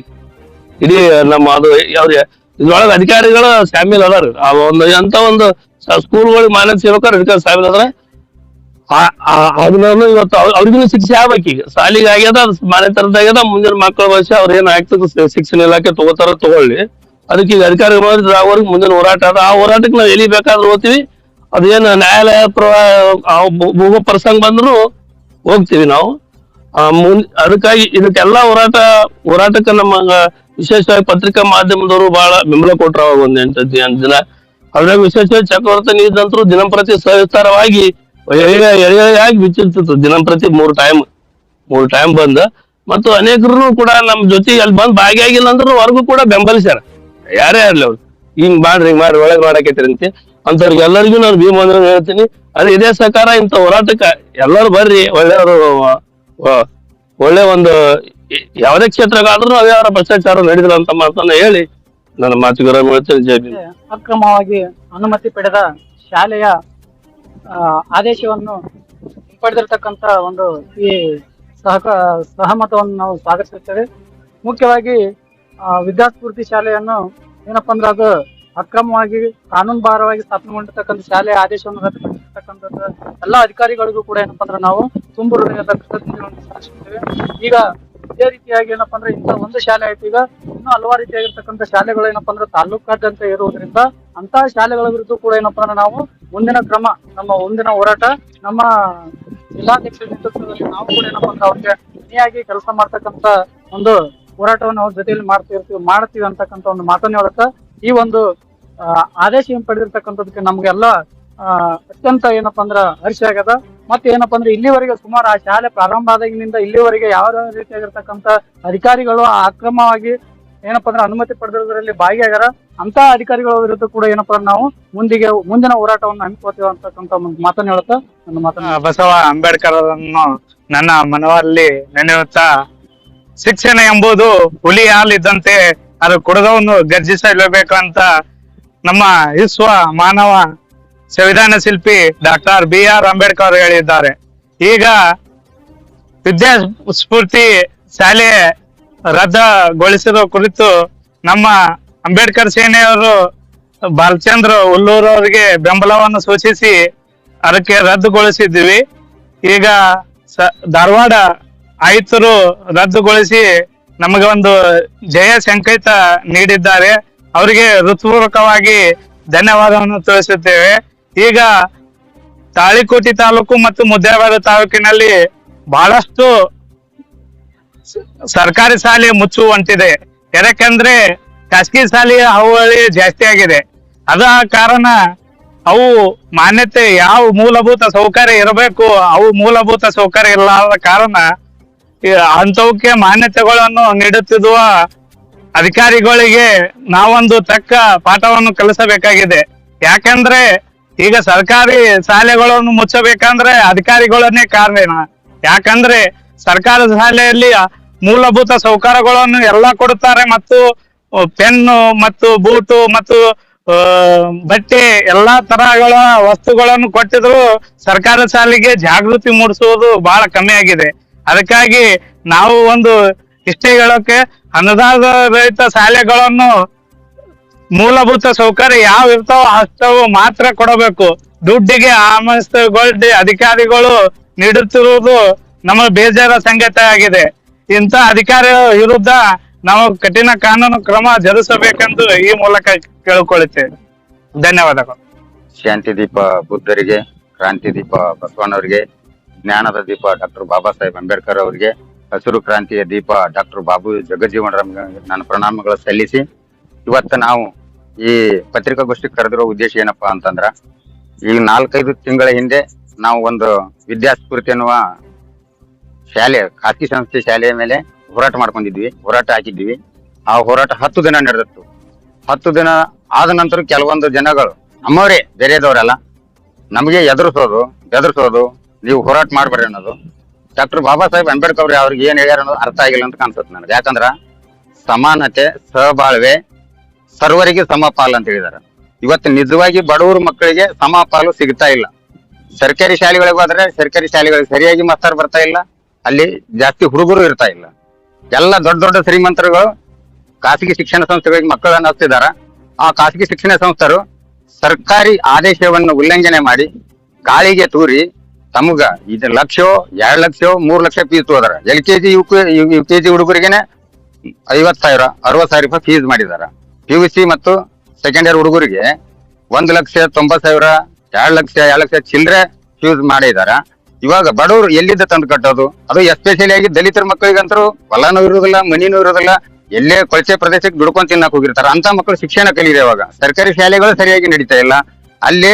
S4: ಇಡೀ ನಮ್ಮ ಅದು ಅವ್ರಿಗೆ ಇದ್ರೊಳಗೆ ಅಧಿಕಾರಿಗಳು ಶಾಮೀಲ್ ಅದಾರ. ಅಂತ ಒಂದು ಸ್ಕೂಲ್ಗಳಿಗೆ ಮಾನ್ಯತೆ ಸಿಗ್ಬೇಕಾದ್ರೆ ಅಧಿಕಾರಿ ಶಾಮೀಲ್ ಅದಾರ. ಅದನ್ನ ಇವತ್ತು ಅವ್ರಿಗೂ ಶಿಕ್ಷೆ ಆಗ್ಬೇಕು. ಈಗ ಶಾಲಿಗೆ ಆಗ್ಯದ, ಮಾನ್ಯತೆ ಆಗ್ಯದ, ಮುಂದಿನ ಮಕ್ಕಳ ಭವಿಷ್ಯ ಅವ್ರ ಏನ್ ಆಗ್ತದೆ ಶಿಕ್ಷಣ ಇಲಾಖೆ ತಗೊಳ್ಳಿ. ಅದಕ್ಕೆ ಈಗ ಅಧಿಕಾರಿಗಳು ಅವ್ರಿಗೆ ಮುಂದಿನ ಹೋರಾಟ ಅದ. ಆ ಹೋರಾಟಕ್ಕೆ ನಾವು ಎಲ್ಲಿ ಬೇಕಾದ್ರೂ ಹೋಗ್ತೀವಿ. ಅದೇನು ನ್ಯಾಯಾಲಯ ಭೂಮ ಪ್ರಸಂಗ ಬಂದ್ರು ಹೋಗ್ತೀವಿ ನಾವು. ಅದಕ್ಕಾಗಿ ಇದಕ್ಕೆಲ್ಲ ಹೋರಾಟಕ್ಕೆ ನಮ್ಮ ವಿಶೇಷವಾಗಿ ಪತ್ರಿಕಾ ಮಾಧ್ಯಮದವರು ಬಹಳ ಬೆಂಬಲ ಕೊಟ್ಟರು. ಅವಾಗ ಒಂದ್ 8 ದಿನ ಅದ್ರಾಗ ವಿಶೇಷವಾಗಿ ಚಕ್ರವರ್ತಿ ನೀರಿನಂತರೂ ದಿನಂಪ್ರತಿ ಸವಿಸ್ತಾರವಾಗಿ ಎಳೆಯಾಗಿ ಬಿಚ್ಚಿರ್ತಿತ್ತು. ದಿನಂಪ್ರತಿ 3 ಟೈಮ್ ಬಂದ ಮತ್ತು ಅನೇಕರು ಕೂಡ ನಮ್ ಜೊತೆ ಅಲ್ಲಿ ಬಂದ್ ಭಾಗಿಯಾಗಿಲ್ಲ ಅಂದ್ರೂ ಹೊರಗೂ ಕೂಡ ಬೆಂಬಲಿಸ್ಯಾರ. ಯಾರೇ ಇರ್ಲಿ ಅವ್ರು ಹಿಂಗ್ ಮಾಡ್ರಿ ಒಳಗ್ ಮಾಡಕೈತ್ರಿ ಅಂತವ್ರಿಗೆ ಎಲ್ಲರಿಗೂ ನಾನು ಭೀಮಂದ್ರ ಹೇಳ್ತೀನಿ. ಅದೇ ಇದೇ ಸಹಕಾರ ಇಂಥ ಹೋರಾಟಕ್ಕೆ ಎಲ್ಲರೂ ಬರ್ರಿ. ಒಳ್ಳೆ ಒಂದು ಯಾವುದೇ ಕ್ಷೇತ್ರಗಾದ್ರೂ ಅವೇ ಅವರ ಭ್ರಷ್ಟಾಚಾರ ನಡೆದಿಲ್ಲ ಅಂತ ಮಾತನ್ನ ಹೇಳಿ ನನ್ನ ಮಾತುಗಾರ ಹೇಳ್ತೇನೆ. ಜೈ ಭೀಮ್.
S5: ಅಕ್ರಮವಾಗಿ ಅನುಮತಿ ಪಡೆದ ಶಾಲೆಯ ಆದೇಶವನ್ನು ಹಿಂಪಡೆದಿರ್ತಕ್ಕಂಥ ಒಂದು ಈ ಸಹಮತವನ್ನು ನಾವು ಸ್ವಾಗತಿಸುತ್ತೇವೆ. ಮುಖ್ಯವಾಗಿ ವಿದ್ಯಾಸ್ಫೂರ್ತಿ ಶಾಲೆಯನ್ನು ಏನಪ್ಪಾ ಅಂದ್ರೆ ಅದು ಅಕ್ರಮವಾಗಿ ಕಾನೂನುಬಾರವಾಗಿ ಸ್ಥಾಪನೆಗೊಂಡಿರ್ತಕ್ಕಂಥ ಶಾಲೆಯ ಆದೇಶವನ್ನು ರದ್ದುಪಡಿಸಿರ್ತಕ್ಕಂಥದ್ದು ಎಲ್ಲ ಅಧಿಕಾರಿಗಳಿಗೂ ಕೂಡ ಏನಪ್ಪಾ ಅಂದ್ರೆ ನಾವು ತುಂಬು ಹೃದಯದ ಕೃತಜ್ಞತೆಗಳನ್ನು ಸಲ್ಲಿಸುತ್ತೇವೆ. ಈಗ ಇದೇ ರೀತಿಯಾಗಿ ಏನಪ್ಪಾ ಅಂದ್ರೆ ಇಂಥ ಒಂದು ಶಾಲೆ ಆಯ್ತು, ಈಗ ಇನ್ನೂ ಹಲವಾರು ರೀತಿಯಾಗಿರ್ತಕ್ಕಂಥ ಶಾಲೆಗಳು ಏನಪ್ಪಾ ಅಂದ್ರೆ ತಾಲೂಕಾದ್ಯಂತ ಇರುವುದರಿಂದ ಅಂತ ಶಾಲೆಗಳ ವಿರುದ್ಧ ಕೂಡ ಏನಪ್ಪಾ ಅಂದ್ರೆ ನಾವು ಮುಂದಿನ ಕ್ರಮ, ನಮ್ಮ ಮುಂದಿನ ಹೋರಾಟ ನಮ್ಮ ಜಿಲ್ಲಾಧ್ಯಕ್ಷರ ನೇತೃತ್ವದಲ್ಲಿ ನಾವು ಕೂಡ ಏನಪ್ಪಾ ಅಂದ್ರೆ ಅವ್ರಿಗೆ ಧ್ವನಿಯಾಗಿ ಕೆಲಸ ಮಾಡ್ತಕ್ಕಂಥ ಒಂದು ಹೋರಾಟವನ್ನು ಅವ್ರ ಜೊತೆಯಲ್ಲಿ ಮಾಡ್ತೀವಿ ಅಂತಕ್ಕಂಥ ಒಂದು ಮಾತನ್ನ ಹೇಳುತ್ತಾ ಈ ಒಂದು ಆದೇಶ ಹಿಂಪಡೆದಿರ್ತಕ್ಕಂಥದಕ್ಕೆ ನಮ್ಗೆಲ್ಲ ಅತ್ಯಂತ ಏನಪ್ಪಾ ಅಂದ್ರ ಹರ್ಷ ಆಗ್ಯದ. ಮತ್ತೆ ಏನಪ್ಪಾ ಅಂದ್ರೆ ಇಲ್ಲಿವರೆಗೆ ಸುಮಾರು ಆ ಶಾಲೆ ಪ್ರಾರಂಭ ಆದಾಗಿನಿಂದ ಇಲ್ಲಿವರೆಗೆ ಯಾವ ರೀತಿಯಾಗಿರ್ತಕ್ಕಂಥ ಅಧಿಕಾರಿಗಳು ಅಕ್ರಮವಾಗಿ ಏನಪ್ಪಾ ಅಂದ್ರೆ ಅನುಮತಿ ಪಡೆದಿರೋದ್ರಲ್ಲಿ ಭಾಗಿಯಾಗ್ಯಾರ. ಅಂತ ಅಧಿಕಾರಿಗಳ ವಿರುದ್ಧ ಕೂಡ ಏನಪ್ಪಾ ನಾವು ಮುಂದಿನ ಹೋರಾಟವನ್ನು ಹಮ್ಮಿಕೊಳ್ತೀವಿ ಅಂತಕ್ಕಂಥ ಒಂದು ಮಾತನ್ನ ಹೇಳುತ್ತಾ ನನ್ನ ಮಾತನ್ನ
S6: ಬಸವ ಅಂಬೇಡ್ಕರ್ ಅವರನ್ನು ನನ್ನ ಮನವಲ್ಲಿ ನೆನೆಯುತ್ತಾ, ಶಿಕ್ಷಣ ಎಂಬುದು ಹುಲಿ ಹಾಲಿದ್ದಂತೆ ಅದು ಕುಡಿದವನ್ನು ಗರ್ಜಿಸಲೇಬೇಕು ಅಂತ ನಮ್ಮ ವಿಶ್ವ ಮಾನವ ಸಂವಿಧಾನ ಶಿಲ್ಪಿ ಡಾಕ್ಟರ್ BR ಅಂಬೇಡ್ಕರ್ ಹೇಳಿದ್ದಾರೆ. ಈಗ ವಿದ್ಯಾಸ್ಫೂರ್ತಿ ಶಾಲೆ ರದ್ದುಗೊಳಿಸಿದ ಕುರಿತು ನಮ್ಮ ಅಂಬೇಡ್ಕರ್ ಸೇನೆಯವರು ಬಾಲಚಂದ್ರ ಹುಲ್ಲೂರ್ ಅವರಿಗೆ ಬೆಂಬಲವನ್ನು ಸೂಚಿಸಿ ಅದಕ್ಕೆ ರದ್ದುಗೊಳಿಸಿದ್ವಿ. ಈಗ ಧಾರವಾಡ ಆಯುಕ್ತರು ರದ್ದುಗೊಳಿಸಿ ನಮಗೆ ಒಂದು ಜಯ ಸಂಕೇತ ನೀಡಿದ್ದಾರೆ. ಅವರಿಗೆ ಹೃತ್ಪೂರ್ವಕವಾಗಿ ಧನ್ಯವಾದವನ್ನು ತಿಳಿಸುತ್ತೇವೆ. ಈಗ ತಾಳಿಕೋಟೆ ತಾಲೂಕು ಮತ್ತು ಮುದ್ದೇಬಿಹಾಳ ತಾಲೂಕಿನಲ್ಲಿ ಬಹಳಷ್ಟು ಸರ್ಕಾರಿ ಶಾಲೆ ಮುಚ್ಚುವಂತಿದೆ. ಯಾಕಂದ್ರೆ ಖಾಸಗಿ ಶಾಲೆಯ ಹಾವಳಿ ಜಾಸ್ತಿ ಆಗಿದೆ. ಅದ ಕಾರಣ ಅವು ಮಾನ್ಯತೆ ಯಾವ ಮೂಲಭೂತ ಸೌಕರ್ಯ ಇರಬೇಕು ಅವು ಮೂಲಭೂತ ಸೌಕರ್ಯ ಇಲ್ಲ ಆದ ಕಾರಣ ಅಂತವಕ್ಕೆ ಮಾನ್ಯತೆಗಳನ್ನು ನೀಡುತ್ತಿರುವ ಅಧಿಕಾರಿಗಳಿಗೆ ನಾವೊಂದು ತಕ್ಕ ಪಾಠವನ್ನು ಕಲಿಸಬೇಕಾಗಿದೆ. ಯಾಕಂದ್ರೆ ಈಗ ಸರ್ಕಾರಿ ಶಾಲೆಗಳನ್ನು ಮುಚ್ಚಬೇಕಂದ್ರೆ ಅಧಿಕಾರಿಗಳನ್ನೇ ಕಾರಣ. ಯಾಕಂದ್ರೆ ಸರ್ಕಾರಿ ಶಾಲೆಯಲ್ಲಿ ಮೂಲಭೂತ ಸೌಕರ್ಯಗಳನ್ನು ಎಲ್ಲ ಕೊಡುತ್ತಾರೆ, ಮತ್ತು ಪೆನ್ನು ಮತ್ತು ಬೂಟು ಮತ್ತು ಬಟ್ಟೆ ಎಲ್ಲಾ ತರಹಗಳ ವಸ್ತುಗಳನ್ನು ಕೊಟ್ಟಿದ್ರು ಸರ್ಕಾರಿ ಶಾಲೆಗೆ ಜಾಗೃತಿ ಮೂಡಿಸುವುದು ಬಹಳ ಕಮ್ಮಿ ಆಗಿದೆ. ಅದಕ್ಕಾಗಿ ನಾವು ಒಂದು ಇಷ್ಟೇ ಹೇಳೋಕೆ, ಅನುದಾನ ರಹಿತ ಶಾಲೆಗಳನ್ನು ಮೂಲಭೂತ ಸೌಕರ್ಯ ಯಾವ ಇರ್ತಾವ ಅಷ್ಟವು ಮಾತ್ರ ಕೊಡಬೇಕು. ದುಡ್ಡಿಗೆ ಆಮಸ್ತಗೊಳ್ಳಿ ಅಧಿಕಾರಿಗಳು ನೀಡುತ್ತಿರುವುದು ನಮ್ಮ ಬೇಜಾರ ಸಂಗತಿ ಆಗಿದೆ. ಇಂಥ ಅಧಿಕಾರಿಗಳ ವಿರುದ್ಧ ನಾವು ಕಠಿಣ ಕಾನೂನು ಕ್ರಮ ಜರುಗಿಸಬೇಕೆಂದು ಈ ಮೂಲಕ ಕೇಳಿಕೊಳ್ಳುತ್ತೇವೆ. ಧನ್ಯವಾದಗಳು.
S7: ಶಾಂತಿ ದೀಪ ಬುದ್ಧರಿಗೆ, ಕ್ರಾಂತಿ ದೀಪ ಬಸವಣ್ಣವರಿಗೆ, ಜ್ಞಾನದ ದೀಪ ಡಾಕ್ಟರ್ ಬಾಬಾ ಸಾಹೇಬ್ ಅಂಬೇಡ್ಕರ್ ಅವರಿಗೆ, ಹಸಿರು ಕ್ರಾಂತಿಯ ದೀಪ ಡಾಕ್ಟರ್ ಬಾಬು ಜಗಜೀವನ್ ರಾಮ್ ನನ್ನ ಪ್ರಣಾಮಗಳು ಸಲ್ಲಿಸಿ, ಇವತ್ತು ನಾವು ಈ ಪತ್ರಿಕಾಗೋಷ್ಠಿ ಕರೆದಿರೋ ಉದ್ದೇಶ ಏನಪ್ಪಾ ಅಂತಂದ್ರ, ಈಗ 4-5 ತಿಂಗಳ ಹಿಂದೆ ನಾವು ಒಂದು ವಿದ್ಯಾಸ್ಫೂರ್ತಿ ಅನ್ನುವ ಶಾಲೆ, ಖಾಸಗಿ ಸಂಸ್ಥೆ ಶಾಲೆಯ ಮೇಲೆ ಹೋರಾಟ ಹಾಕಿದ್ವಿ. ಆ ಹೋರಾಟ 10 ದಿನ ನಡೆದಿತ್ತು. 10 ದಿನ ಆದ ನಂತರ ಕೆಲವೊಂದು ಜನಗಳು ನಮ್ಮವರೇ, ಬೇರೆದವರೆಲ್ಲ ನಮಗೆ ಎದುರಿಸೋದು ನೀವು ಹೋರಾಟ ಮಾಡ್ಬೇಡ್ರಿ ಅನ್ನೋದು. ಡಾಕ್ಟರ್ ಬಾಬಾ ಸಾಹೇಬ್ ಅಂಬೇಡ್ಕರ್ ಅವ್ರಿಗೆ ಏನ್ ಹೇಳ್ಯಾರ ಅನ್ನೋದು ಅರ್ಥ ಆಗಿಲ್ಲ ಅಂತ ಕಾಣಿಸುತ್ತೆ ನನಗೆ. ಯಾಕಂದ್ರ ಸಮಾನತೆ, ಸಹಬಾಳ್ವೆ, ಸರ್ವರಿಗೆ ಸಮಪಾಲು ಅಂತ ಹೇಳಿದಾರೆ. ಇವತ್ತು ನಿಜವಾಗಿ ಬಡವರು ಮಕ್ಕಳಿಗೆ ಸಮಪಾಲು ಸಿಗ್ತಾ ಇಲ್ಲ. ಸರ್ಕಾರಿ ಶಾಲೆಗಳಿಗೆ ಹೋದ್ರೆ ಸರ್ಕಾರಿ ಶಾಲೆಗಳಿಗೆ ಸರಿಯಾಗಿ ಮಾಸ್ತರ್ ಬರ್ತಾ ಇಲ್ಲ, ಅಲ್ಲಿ ಜಾಸ್ತಿ ಹುಡುಗರು ಇರ್ತಾ ಇಲ್ಲ. ಎಲ್ಲ ದೊಡ್ಡ ದೊಡ್ಡ ಶ್ರೀಮಂತರುಗಳು ಖಾಸಗಿ ಶಿಕ್ಷಣ ಸಂಸ್ಥೆಗಳಿಗೆ ಮಕ್ಕಳನ್ನು ಹಚ್ತಿದಾರ. ಆ ಖಾಸಗಿ ಶಿಕ್ಷಣ ಸಂಸ್ಥರು ಸರ್ಕಾರಿ ಆದೇಶವನ್ನು ಉಲ್ಲಂಘನೆ ಮಾಡಿ ಗಾಳಿಗೆ ತೂರಿ ತಮಗ 1 ಲಕ್ಷ, 2 ಲಕ್ಷ, 3 ಲಕ್ಷ ಫೀಸ್ ತೋದಾರ. LKG UKG ಹುಡುಗರಿಗೆನೆ 50,000, 60,000 ರೂಪಾಯಿ ಫೀಸ್ ಮಾಡಿದಾರ. PUC ಮತ್ತು ಸೆಕೆಂಡ್ ಇಯರ್ ಹುಡುಗರಿಗೆ 1,90,000, 2 ಲಕ್ಷ ಚಿಲ್ಲರೆ ಫೀಸ್ ಮಾಡಿದಾರ. ಇವಾಗ ಬಡವರು ಎಲ್ಲಿದ್ದ ತಂದು ಕಟ್ಟೋದು, ಅದು ಎಸ್ಪೆಷಲಿ ಆಗಿ ದಲಿತರ ಮಕ್ಕಳಿಗಂತರೂ ಹೊಲನೂ ಇರೋದಿಲ್ಲ, ಮನಿನೂ ಇರೋದಿಲ್ಲ, ಎಲ್ಲೇ ಕೊಳಚೆ ಪ್ರದೇಶಕ್ಕೆ ದುಡ್ಕೊಂಡ್ ತಿನ್ನಕ್ ಹೋಗಿರ್ತಾರ. ಅಂತ ಮಕ್ಕಳು ಶಿಕ್ಷಣ ಕಲಿಇದೆ. ಇವಾಗ ಸರ್ಕಾರಿ ಶಾಲೆಗಳು ಸರಿಯಾಗಿ ನಡೀತಾ ಇಲ್ಲ. ಅಲ್ಲಿ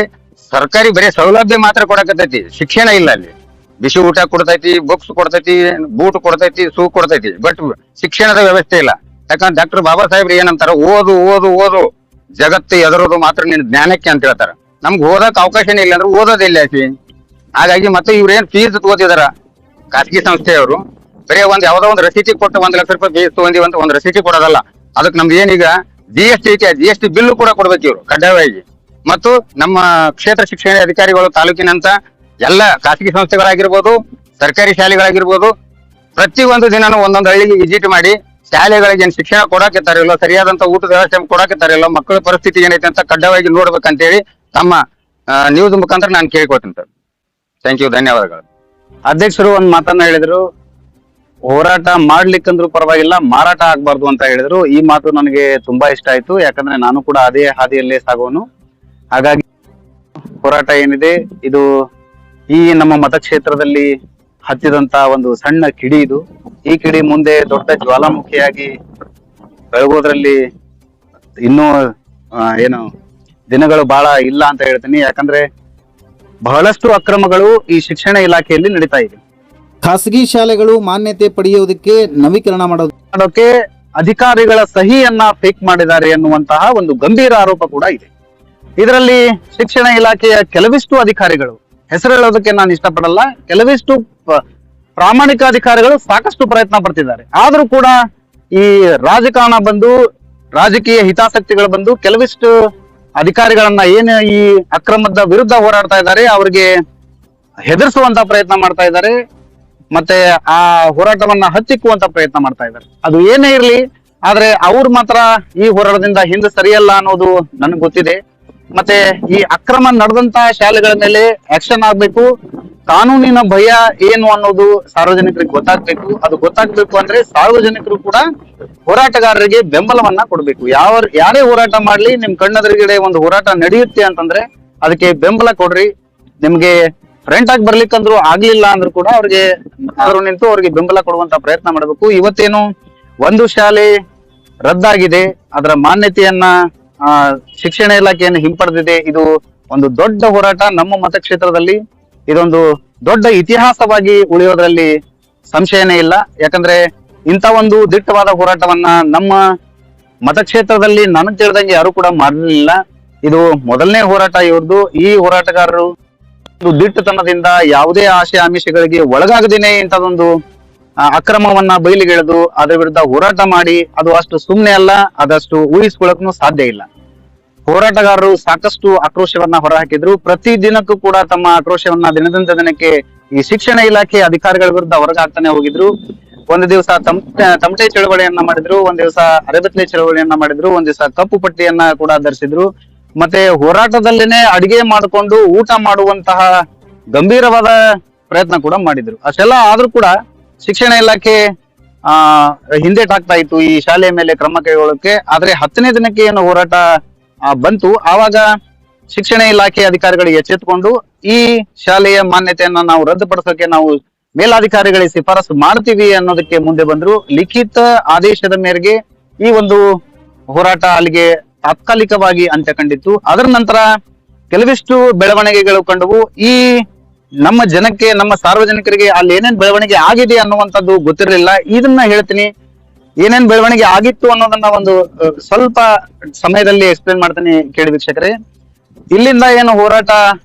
S7: ಸರ್ಕಾರಿ ಬರೀ ಸೌಲಭ್ಯ ಮಾತ್ರ ಕೊಡಕತ್ತೈತಿ, ಶಿಕ್ಷಣ ಇಲ್ಲ. ಅಲ್ಲಿ ಬಿಸಿ ಊಟ ಕೊಡ್ತೈತಿ, ಬುಕ್ಸ್ ಕೊಡ್ತೈತಿ, ಬೂಟ್ ಕೊಡ್ತೈತಿ, ಶೂ ಕೊಡ್ತೈತಿ, ಬಟ್ ಶಿಕ್ಷಣದ ವ್ಯವಸ್ಥೆ ಇಲ್ಲ. ಯಾಕಂದ್ರೆ ಡಾಕ್ಟರ್ ಬಾಬಾ ಸಾಹೇಬ್ರು ಏನಂತಾರ, ಓದು ಓದು ಓದು, ಜಗತ್ತು ಎದರೋದು ಮಾತ್ರ ನಿನ್ ಜ್ಞಾನಕ್ಕೆ ಅಂತ ಹೇಳ್ತಾರ. ನಮ್ಗೆ ಓದಕ್ ಅವಕಾಶನೇ ಇಲ್ಲ ಅಂದ್ರೆ ಓದೋದಿಲ್ಲ ಆಚಿ. ಹಾಗಾಗಿ ಮತ್ತೆ ಇವ್ರೇನ್ ಫೀಸ್ ತಗೋತಿದಾರ ಖಾಸಗಿ ಸಂಸ್ಥೆಯವರು, ಬರೀ ಯಾವ್ದೋ ಒಂದು ರಸೀಟಿ ಕೊಟ್ಟು 1 ಲಕ್ಷ ರೂಪಾಯಿ ಫೀಸ್ ತಗೊಂಡಿವಿ ಅಂತ ಒಂದು ರಸೀಟಿ ಕೊಡೋದಲ್ಲ. ಅದಕ್ಕೆ ನಮ್ದು ಏನೀಗ GST ಐತಿ, GST ಬಿಲ್ಲು ಕೂಡ ಕೊಡ್ಬೇಕು ಇವ್ರು ಕಡ್ಡಾಯವಾಗಿ. ಮತ್ತು ನಮ್ಮ ಕ್ಷೇತ್ರ ಶಿಕ್ಷಣ ಅಧಿಕಾರಿಗಳು ತಾಲೂಕಿನಂತ ಎಲ್ಲ ಖಾಸಗಿ ಸಂಸ್ಥೆಗಳಾಗಿರ್ಬೋದು, ಸರ್ಕಾರಿ ಶಾಲೆಗಳಾಗಿರ್ಬೋದು, ಪ್ರತಿಯೊಂದು ದಿನಾನು ಒಂದೊಂದು ಹಳ್ಳಿಗೆ ವಿಸಿಟ್ ಮಾಡಿ ಶಾಲೆಗಳಿಗೆ ಏನ್ ಶಿಕ್ಷಣ ಕೊಡಾಕಿತ್ತಾರಿಲ್ಲ, ಸರಿಯಾದಂತ ಊಟದ ವ್ಯವಸ್ಥೆ ಕೊಡಾಕಿತ್ತಾರಿಲ್ಲ, ಮಕ್ಕಳ ಪರಿಸ್ಥಿತಿ ಏನೈತೆ ಅಂತ ಕಡ್ಡಾಯವಾಗಿ ನೋಡ್ಬೇಕಂತೇಳಿ ತಮ್ಮ ನ್ಯೂಸ್ ಮುಖಾಂತರ ನಾನು ಕೇಳ್ಕೊತೀನಿ ಸರ್. ಥ್ಯಾಂಕ್ ಯು, ಧನ್ಯವಾದಗಳು.
S2: ಅಧ್ಯಕ್ಷರು ಒಂದ್ ಮಾತನ್ನ ಹೇಳಿದ್ರು, ಹೋರಾಟ ಮಾಡ್ಲಿಕ್ಕಂದ್ರೂ ಪರವಾಗಿಲ್ಲ, ಮಾರಾಟ ಆಗ್ಬಾರ್ದು ಅಂತ ಹೇಳಿದ್ರು. ಈ ಮಾತು ನನಗೆ ತುಂಬಾ ಇಷ್ಟ ಆಯ್ತು. ಯಾಕಂದ್ರೆ ನಾನು ಕೂಡ ಅದೇ ಹಾದಿಯಲ್ಲೇ ಸಾಗೋನು. ಹಾಗಾಗಿ ಹೋರಾಟ ಏನಿದೆ ಇದು ಈ ನಮ್ಮ ಮತಕ್ಷೇತ್ರದಲ್ಲಿ ಹತ್ತಿದಂತ ಒಂದು ಸಣ್ಣ ಕಿಡಿ ಇದು. ಈ ಕಿಡಿ ಮುಂದೆ ದೊಡ್ಡ ಜ್ವಾಲಾಮುಖಿಯಾಗಿ ಬೆಳಗೋದ್ರಲ್ಲಿ ಇನ್ನೂ ಏನು ದಿನಗಳು ಬಹಳ ಇಲ್ಲ ಅಂತ ಹೇಳ್ತೀನಿ. ಯಾಕಂದ್ರೆ ಬಹಳಷ್ಟು ಅಕ್ರಮಗಳು ಈ ಶಿಕ್ಷಣ ಇಲಾಖೆಯಲ್ಲಿ ನಡೀತಾ ಇದೆ.
S8: ಖಾಸಗಿ ಶಾಲೆಗಳು ಮಾನ್ಯತೆ ಪಡೆಯುವುದಕ್ಕೆ ನವೀಕರಣ
S2: ಮಾಡೋಕೆ ಅಧಿಕಾರಿಗಳ ಸಹಿಯನ್ನ ಫೇಕ್ ಮಾಡಿದ್ದಾರೆ ಎನ್ನುವಂತಹ ಒಂದು ಗಂಭೀರ ಆರೋಪ ಕೂಡ ಇದೆ. ಇದರಲ್ಲಿ ಶಿಕ್ಷಣ ಇಲಾಖೆಯ ಕೆಲವಿಷ್ಟು ಅಧಿಕಾರಿಗಳು, ಹೆಸರು ಹೇಳೋದಕ್ಕೆ ನಾನು ಇಷ್ಟಪಡಲ್ಲ, ಕೆಲವಿಷ್ಟು ಪ್ರಾಮಾಣಿಕ ಅಧಿಕಾರಿಗಳು ಸಾಕಷ್ಟು ಪ್ರಯತ್ನ ಪಡ್ತಿದ್ದಾರೆ. ಆದ್ರೂ ಕೂಡ ಈ ರಾಜಕಾರಣ ಬಂದು, ರಾಜಕೀಯ ಹಿತಾಸಕ್ತಿಗಳು ಬಂದು ಕೆಲವಿಷ್ಟು ಅಧಿಕಾರಿಗಳನ್ನ ಏನು ಈ ಅಕ್ರಮದ ವಿರುದ್ಧ ಹೋರಾಡ್ತಾ ಇದ್ದಾರೆ ಅವರಿಗೆ ಹೆದರಿಸುವಂತ ಪ್ರಯತ್ನ ಮಾಡ್ತಾ ಇದ್ದಾರೆ, ಮತ್ತೆ ಆ ಹೋರಾಟವನ್ನ ಹತ್ತಿಕ್ಕುವಂತ ಪ್ರಯತ್ನ ಮಾಡ್ತಾ ಇದ್ದಾರೆ. ಅದು ಏನೇ ಇರ್ಲಿ, ಆದ್ರೆ ಅವ್ರು ಮಾತ್ರ ಈ ಹೋರಾಟದಿಂದ ಹಿಂದೆ ಸರಿಯಲ್ಲ ಅನ್ನೋದು ನನಗೆ ಗೊತ್ತಿದೆ. ಮತ್ತೆ ಈ ಅಕ್ರಮ ನಡೆದಂತ ಶಾಲೆಗಳ ಮೇಲೆ ಆಕ್ಷನ್ ಆಗ್ಬೇಕು. ಕಾನೂನಿನ ಭಯ ಏನು ಅನ್ನೋದು ಸಾರ್ವಜನಿಕರಿಗೆ ಗೊತ್ತಾಗ್ಬೇಕು. ಅದು ಗೊತ್ತಾಗ್ಬೇಕು ಅಂದ್ರೆ ಸಾರ್ವಜನಿಕರು ಕೂಡ ಹೋರಾಟಗಾರರಿಗೆ ಬೆಂಬಲವನ್ನ ಕೊಡ್ಬೇಕು. ಯಾರೇ ಹೋರಾಟ ಮಾಡ್ಲಿ, ನಿಮ್ ಕಣ್ಣೆದುರುಗಡೆ ಒಂದು ಹೋರಾಟ ನಡೆಯುತ್ತೆ ಅಂತಂದ್ರೆ ಅದಕ್ಕೆ ಬೆಂಬಲ ಕೊಡ್ರಿ. ನಿಮ್ಗೆ ಫ್ರಂಟ್ ಆಗಿ ಬರ್ಲಿಕ್ಕಂದ್ರು ಆಗ್ಲಿಲ್ಲ ಅಂದ್ರೂ ಕೂಡ ಅವ್ರಿಗೆ ನಿಂತು ಅವ್ರಿಗೆ ಬೆಂಬಲ ಕೊಡುವಂತ ಪ್ರಯತ್ನ ಮಾಡಬೇಕು. ಇವತ್ತೇನು ಒಂದು ಶಾಲೆ ರದ್ದಾಗಿದೆ, ಅದರ ಮಾನ್ಯತೆಯನ್ನ ಶಿಕ್ಷಣ ಇಲಾಖೆಯನ್ನು ಹಿಂಪಡೆದಿದೆ. ಇದು ಒಂದು ದೊಡ್ಡ ಹೋರಾಟ. ನಮ್ಮ ಮತಕ್ಷೇತ್ರದಲ್ಲಿ ಇದೊಂದು ದೊಡ್ಡ ಇತಿಹಾಸವಾಗಿ ಉಳಿಯೋದ್ರಲ್ಲಿ ಸಂಶಯನೇ ಇಲ್ಲ. ಯಾಕಂದ್ರೆ ಇಂಥ ಒಂದು ದಿಟ್ಟವಾದ ಹೋರಾಟವನ್ನ ನಮ್ಮ ಮತಕ್ಷೇತ್ರದಲ್ಲಿ ನನಗೆ ತಿಳಿದಂಗೆ ಯಾರು ಕೂಡ ಮಾಡಿರಲಿಲ್ಲ. ಇದು ಮೊದಲನೇ ಹೋರಾಟ ಇವ್ರದ್ದು. ಈ ಹೋರಾಟಗಾರರು ದಿಟ್ಟತನದಿಂದ ಯಾವುದೇ ಆಶೆ ಆಮಿಷಗಳಿಗೆ ಒಳಗಾಗದೇನೆ ಇಂಥದೊಂದು ಅಕ್ರಮವನ್ನ ಬಯಲಿಗೆಳೆದು ಅದರ ವಿರುದ್ಧ ಹೋರಾಟ ಮಾಡಿ, ಅದು ಅಷ್ಟು ಸುಮ್ಮನೆ ಅಲ್ಲ, ಅದಷ್ಟು ಊಹಿಸ್ಕೊಳ್ಳಕ್ಕೂ ಸಾಧ್ಯ ಇಲ್ಲ. ಹೋರಾಟಗಾರರು ಸಾಕಷ್ಟು ಆಕ್ರೋಶವನ್ನ ಹೊರಹಾಕಿದ್ರು. ಪ್ರತಿ ದಿನಕ್ಕೂ ಕೂಡ ತಮ್ಮ ಆಕ್ರೋಶವನ್ನ ದಿನದಿಂದ ದಿನಕ್ಕೆ ಈ ಶಿಕ್ಷಣ ಇಲಾಖೆ ಅಧಿಕಾರಿಗಳ ವಿರುದ್ಧ ಹೊರಗಾಗ್ತಾನೆ ಹೋಗಿದ್ರು. ಒಂದು ದಿವಸ ತಮಟೆ ಚಳವಳಿಯನ್ನ ಮಾಡಿದ್ರು, ಒಂದ್ ದಿವಸ ಅರೆಬೆತ್ತಲೆ ಚಳವಳಿಯನ್ನ ಮಾಡಿದ್ರು, ಒಂದ್ ದಿವಸ ಕಪ್ಪು ಪಟ್ಟಿಯನ್ನ ಕೂಡ ಧರಿಸಿದ್ರು. ಮತ್ತೆ ಹೋರಾಟದಲ್ಲೇನೆ ಅಡಿಗೆ ಮಾಡಿಕೊಂಡು ಊಟ ಮಾಡುವಂತಹ ಗಂಭೀರವಾದ ಪ್ರಯತ್ನ ಕೂಡ ಮಾಡಿದ್ರು. ಅಷ್ಟೆಲ್ಲ ಆದ್ರೂ ಕೂಡ ಶಿಕ್ಷಣ ಇಲಾಖೆ ಹಿಂದೇಟಾಗ್ತಾ ಇತ್ತು ಈ ಶಾಲೆಯ ಮೇಲೆ ಕ್ರಮ ಕೈಗೊಳ್ಳೋಕೆ. ಆದ್ರೆ 10ನೇ ದಿನಕ್ಕೆ ಏನು ಹೋರಾಟ ಬಂತು, ಆವಾಗ ಶಿಕ್ಷಣ ಇಲಾಖೆ ಅಧಿಕಾರಿಗಳು ಎಚ್ಚೆತ್ತುಕೊಂಡು ಈ ಶಾಲೆಯ ಮಾನ್ಯತೆಯನ್ನ ನಾವು ರದ್ದುಪಡಿಸೋಕೆ ನಾವು ಮೇಲಾಧಿಕಾರಿಗಳಿಗೆ ಶಿಫಾರಸು ಮಾಡ್ತೀವಿ ಅನ್ನೋದಕ್ಕೆ ಮುಂದೆ ಬಂದ್ರು. ಲಿಖಿತ ಆದೇಶದ ಮೇರೆಗೆ ಈ ಒಂದು ಹೋರಾಟ ಅಲ್ಲಿಗೆ ತಾತ್ಕಾಲಿಕವಾಗಿ ಅಂತ್ಯ ಕಂಡಿತ್ತು. ಅದರ ನಂತರ ಕೆಲವಿಷ್ಟು ಬೆಳವಣಿಗೆಗಳು ಕಂಡವು. ಈ ನಮ್ಮ ಜನಕ್ಕೆ, ನಮ್ಮ ಸಾರ್ವಜನಿಕರಿಗೆ ಅಲ್ಲಿ ಏನೇನ್ ಬೆಳವಣಿಗೆ ಆಗಿದೆ ಅನ್ನುವಂಥದ್ದು ಗೊತ್ತಿರಲಿಲ್ಲ. ಇದನ್ನ ಹೇಳ್ತೀನಿ, ಏನೇನ್ ಬೆಳವಣಿಗೆ ಆಗಿತ್ತು ಅನ್ನೋದನ್ನ ಒಂದು ಸ್ವಲ್ಪ ಸಮಯದಲ್ಲಿ ಎಕ್ಸ್ಪ್ಲೇನ್ ಮಾಡ್ತೀನಿ ಕೇಳಿ ವೀಕ್ಷಕರೇ. ಇಲ್ಲಿಂದ ಏನು ಹೋರಾಟ